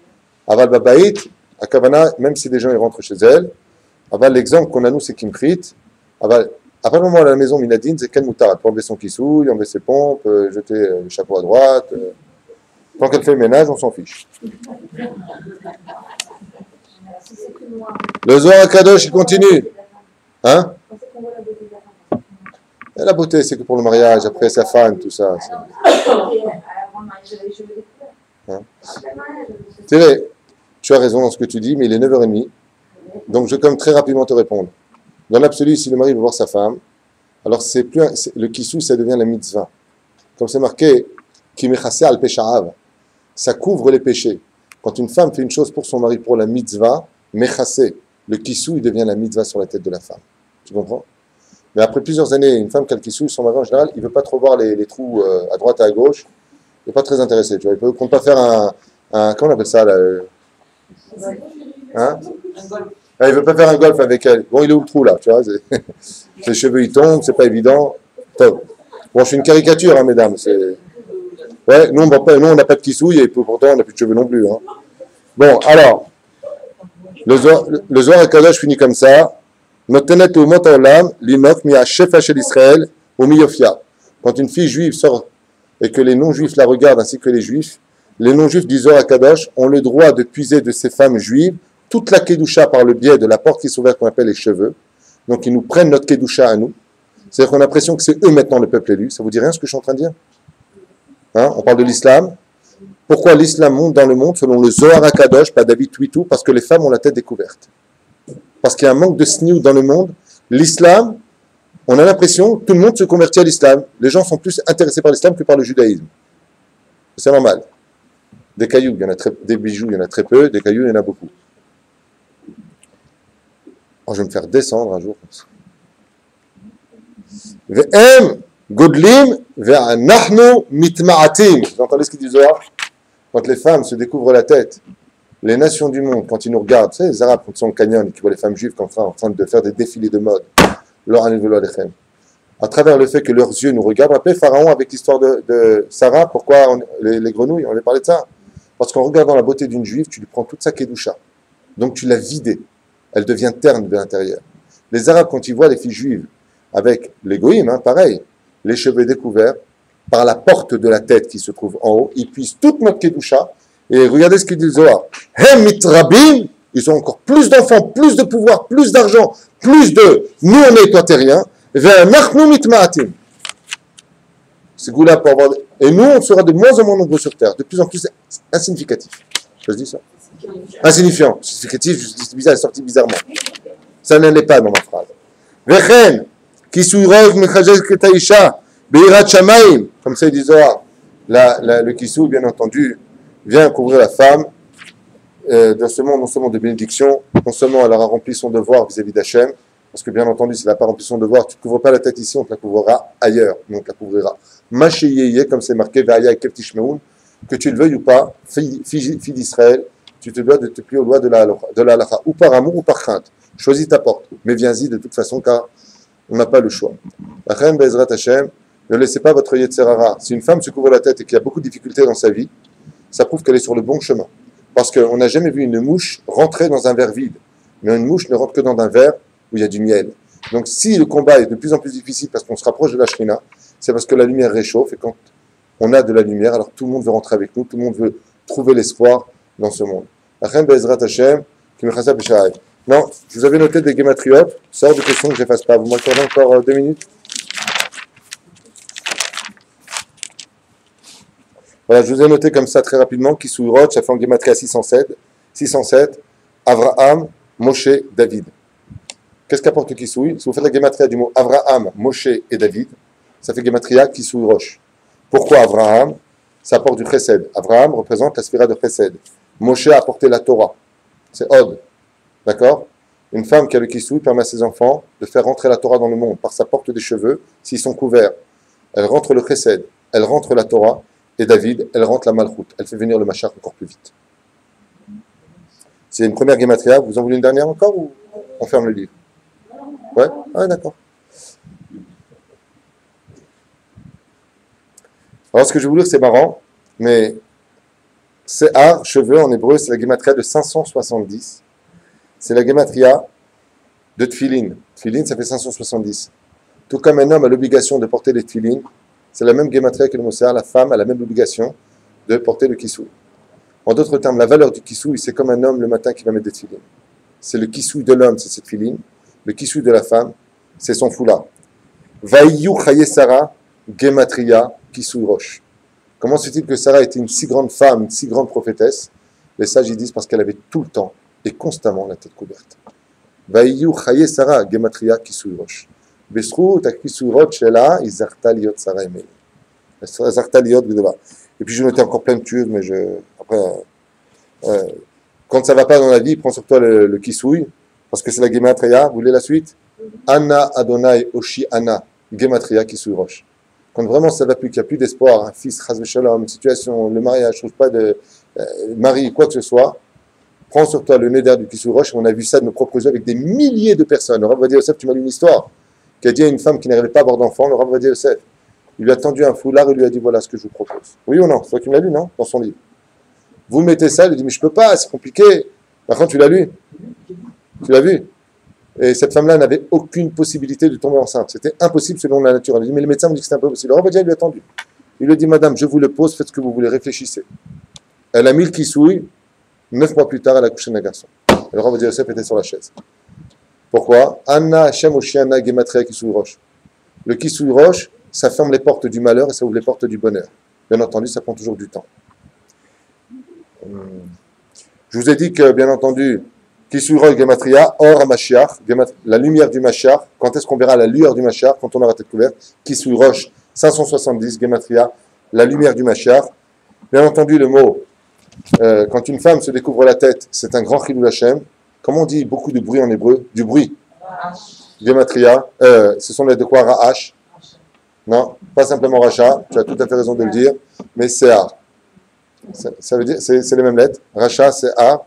Aval babaït, à Kavana, même si des gens ils rentrent chez elle, aval l'exemple qu'on a nous, c'est Kimchit. Aval, après le moment à la maison, Minadine, c'est Ken Moutar. Elle peut enlever son kissouille, enlever ses pompes, jeter le chapeau à droite. Tant qu'elle fait le ménage, on s'en fiche. Le Zohar Kadosh, il continue. Hein? Et la beauté, c'est que pour le mariage, après sa femme, tout ça. Hein? C'est vrai, tu as raison dans ce que tu dis, mais il est 9h30. Donc je vais comme très rapidement te répondre. Dans l'absolu, si le mari veut voir sa femme, alors c'est plus le kissou, ça devient la mitzvah. Comme c'est marqué, qui mechase al pesha'av. Ça couvre les péchés. Quand une femme fait une chose pour son mari, pour la mitzvah, mechase, le kissou, il devient la mitzvah sur la tête de la femme. Tu comprends? Mais après plusieurs années, une femme qui a le kissou, son mari en général, il ne veut pas trop voir les trous à droite et à gauche. Il n'est pas très intéressé. Tu vois, il ne compte pas faire un comment on appelle ça là, hein? Ah, il ne veut pas faire un golf avec elle. Bon, il est où le trou là? Tu vois, ses cheveux ils tombent, c'est pas évident. Top. Bon, je suis une caricature, hein, mesdames. Ouais, nous on n'a pas de kissouille et pourtant on n'a plus de cheveux non plus. Hein. Bon, alors, le Zohar Kadosh finit comme ça. Notenet ou motolam limok mi shefa shel Israël ou miyofia. Quand une fille juive sort et que les non-juifs la regardent ainsi que les juifs, les non-juifs du Zohar Kadosh ont le droit de puiser de ces femmes juives toute la kedusha par le biais de la porte qui s'ouvre qu'on appelle les cheveux. Donc ils nous prennent notre kedusha à nous. C'est-à-dire qu'on a l'impression que c'est eux maintenant le peuple élu. Ça vous dit rien ce que je suis en train de dire? Hein? On parle de l'islam. Pourquoi l'islam monte dans le monde selon le Zohar Kadosh, pas David Twitou? Parce que les femmes ont la tête découverte. Parce qu'il y a un manque de sniout dans le monde. L'islam, on a l'impression que tout le monde se convertit à l'islam. Les gens sont plus intéressés par l'islam que par le judaïsme. C'est normal. Des cailloux, il y en a des bijoux, il y en a très peu. Des cailloux, il y en a beaucoup. Oh, je vais me faire descendre un jour comme ça. Ve'em godlim ve'anachnu mitma'atim. Vous entendez ce qu'il dit Zohar? Quand les femmes se découvrent la tête, les nations du monde, quand ils nous regardent, tu sais, les Arabes, quand ils sont au canyon et qui voient les femmes juives en train de faire des défilés de mode, à travers le fait que leurs yeux nous regardent, rappelez Pharaon avec l'histoire de Sarah, pourquoi les grenouilles, on avait parlé de ça? Parce qu'en regardant la beauté d'une juive, tu lui prends toute sa kedusha. Donc tu l'as vidée. Elle devient terne de l'intérieur. Les Arabes, quand ils voient les filles juives avec les goïms, hein, pareil, les cheveux découverts, par la porte de la tête qui se trouve en haut, ils puissent toute notre kedusha. Et regardez ce qu'il dit le Zohar. Hem mitrabim, ils ont encore plus d'enfants, plus de pouvoir, plus d'argent, plus de nous on est toi t'es rien. Ve'anachnu mitma'atim. C'est goût-là pour avoir. Et nous on sera de moins en moins nombreux sur terre, de plus en plus insignificatif. Ça se dit ça? Insignifiant. Significatif, c'est bizarre, elle est sortie bizarrement. Ça n'allait pas dans ma phrase. Vechen, kisui rosh mechazel ketaisha, beirat shamaim. Comme ça, il dit Zohar. Le kisui, bien entendu, vient couvrir la femme dans ce monde, non seulement de bénédiction, non seulement elle aura rempli son devoir vis-à-vis d'Hachem, parce que bien entendu, si elle n'a pas rempli son devoir, tu ne couvres pas la tête ici, on te la couvrira ailleurs, mais on te la couvrira. Macheyeye, comme c'est marqué, Ve'aya Kef Tishmeun, que tu le veuilles ou pas, fille d'Israël, tu te dois de te plier aux lois de la halakha, ou par amour ou par crainte. Choisis ta porte, mais viens-y de toute façon, car on n'a pas le choix. La reine Bezrat Hashem, ne laissez pas votre Yetzerara. Si une femme se couvre la tête et qu'il y a beaucoup de difficultés dans sa vie, ça prouve qu'elle est sur le bon chemin. Parce qu'on n'a jamais vu une mouche rentrer dans un verre vide. Mais une mouche ne rentre que dans un verre où il y a du miel. Donc si le combat est de plus en plus difficile parce qu'on se rapproche de la Shrina, c'est parce que la lumière réchauffe. Et quand on a de la lumière, alors tout le monde veut rentrer avec nous, tout le monde veut trouver l'espoir dans ce monde. Achem Bezrat Hashem, qui me chassa b'shaï. Non, je vous avais noté des gématriotes. C'est hors de question que je ne les fasse pas. Vous m'accordez encore 2 minutes? Voilà, je vous ai noté comme ça très rapidement. Kisui Roch, ça fait en gématria 607. Avraham, Moshe, David. Qu'est-ce qu'apporte le Kisui? Si vous faites la gématria du mot Avraham, Moshe et David, ça fait gématria Kisui Roch. Pourquoi Avraham? Ça apporte du Chesed. Avraham représente la sphira de Chesed. Moshe a apporté la Torah. C'est Od. D'accord? Une femme qui a le Kisui permet à ses enfants de faire rentrer la Torah dans le monde par sa porte des cheveux s'ils sont couverts. Elle rentre le Chesed, elle rentre la Torah, et David, elle rentre la Malchut. Elle fait venir le Machar encore plus vite. C'est une première gématria. Vous en voulez une dernière encore ou on ferme le livre? Ouais? Ah, d'accord. Alors, ce que je vais vous dire, c'est marrant, mais Se'ar, cheveux en hébreu, c'est la gématria de 570. C'est la gématria de Tfilin. Tfilin, ça fait 570. Tout comme un homme a l'obligation de porter les Tfilin, c'est la même gématria que le Mosar, la femme a la même obligation de porter le Kisui. En d'autres termes, la valeur du Kisui, c'est comme un homme le matin qui va mettre des Tfilin. C'est le Kisui de l'homme, c'est cette Tfilin. Le Kisui de la femme, c'est son foulard. Vaïyu Chaye Sarah, gématria, Kisui Roche. Comment se fait-il que Sarah était une si grande femme, une si grande prophétesse? Les sages y disent parce qu'elle avait tout le temps et constamment la tête couverte. Vaïyu Chaye Sarah, gématria, Kisui Roche. Besrou, ta Kisui Roche, là, Izarta Liot Sarah Emel. Izarta Liot Gdeva. Et puis je notais encore plein de choses, mais après, quand ça ne va pas dans la vie, prends sur toi le Kisui, parce que c'est la gématria. Vous voulez la suite? Anna Adonai Oshi Anna, gématria Kisui Roche. Quand vraiment ça ne va plus, qu'il n'y a plus d'espoir, un fils, Chas v'Shalom, une situation, le mariage, je ne trouve pas de mari, quoi que ce soit, prends sur toi le neder du Kisui Roche. On a vu ça de nos propres yeux avec des milliers de personnes. Le Rav Ovadia Yosef, tu m'as lu une histoire, qui a dit à une femme qui n'arrivait pas à avoir d'enfant, le Rav Ovadia Yosef, il lui a tendu un foulard et lui a dit voilà ce que je vous propose. Oui ou non? C'est toi qui me l'as lu, non? Dans son livre. Vous mettez ça, il lui dit mais je ne peux pas, c'est compliqué. Par contre, tu l'as lu? Tu l'as vu? Et cette femme-là n'avait aucune possibilité de tomber enceinte. C'était impossible selon la nature. Elle dit mais les médecins m'ont dit que c'était impossible. Le Rav Ovadia lui a tendu. Il lui a dit madame, je vous le pose, faites ce que vous voulez, réfléchissez. Elle a mis le Kisui, 9 mois plus tard, elle a couché d'un garçon. Et le Rav Ovadia Yosef était sur la chaise. Pourquoi? Anna Hashem Oshiana Gematria Kisui Roche. Le Kisui Roche, ça ferme les portes du malheur et ça ouvre les portes du bonheur. Bien entendu, ça prend toujours du temps. Je vous ai dit que, bien entendu, Kisui Roche Gematria, Or HaMashiach, la lumière du Mashiach. Quand est-ce qu'on verra la lueur du Mashiach? Quand on aura la tête couverte. Kisui Roche 570, Gematria, la lumière du Mashiach. Bien entendu, le mot, quand une femme se découvre la tête, c'est un grand Chilul Hashem. Comment on dit beaucoup de bruit en hébreu? Du bruit. Gematria, ce sont les de quoi? Ra'ash. Non, pas simplement Racha, tu as tout à fait raison de le dire, mais Se'ar. Ça veut dire, c'est les mêmes lettres. Racha, Se'ar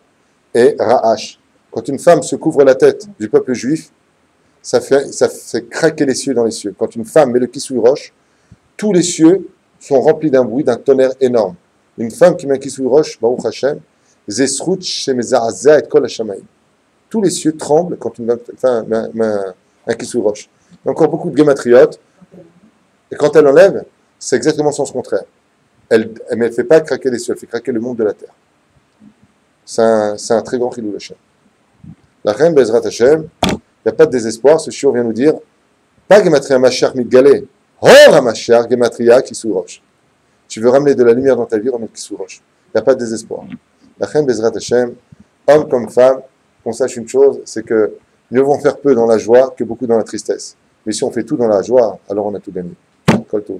et Ra'ash. Quand une femme se couvre la tête du peuple juif, ça fait craquer les cieux dans les cieux. Quand une femme met le Kisui Roche, tous les cieux sont remplis d'un bruit, d'un tonnerre énorme. Une femme qui met un Kisui Roche, Baruch Hashem, Zesrut Shemeza'azah et Kol Hashamayim. Tous les cieux tremblent quand une femme met un Kisui Roche. Il y a encore beaucoup de gématriotes. Et quand elle enlève, c'est exactement le sens contraire. Mais elle ne fait pas craquer les cieux, elle fait craquer le monde de la terre. C'est un très grand Chilul Hashem. La reine Bezrat Hashem, il n'y a pas de désespoir, ce shiur vient nous dire, pas Gematria Mashiach Mitgalé, Hor HaMashiach Gematria Kisui Roche. Tu veux ramener de la lumière dans ta vie, remets Kisui Roche. Il n'y a pas de désespoir. La reine Bezrat Hashem, homme comme femme, qu'on sache une chose, c'est que Mieux vaut en faire peu dans la joie que beaucoup dans la tristesse. Mais si on fait tout dans la joie, alors on a tout gagné. Kol tov.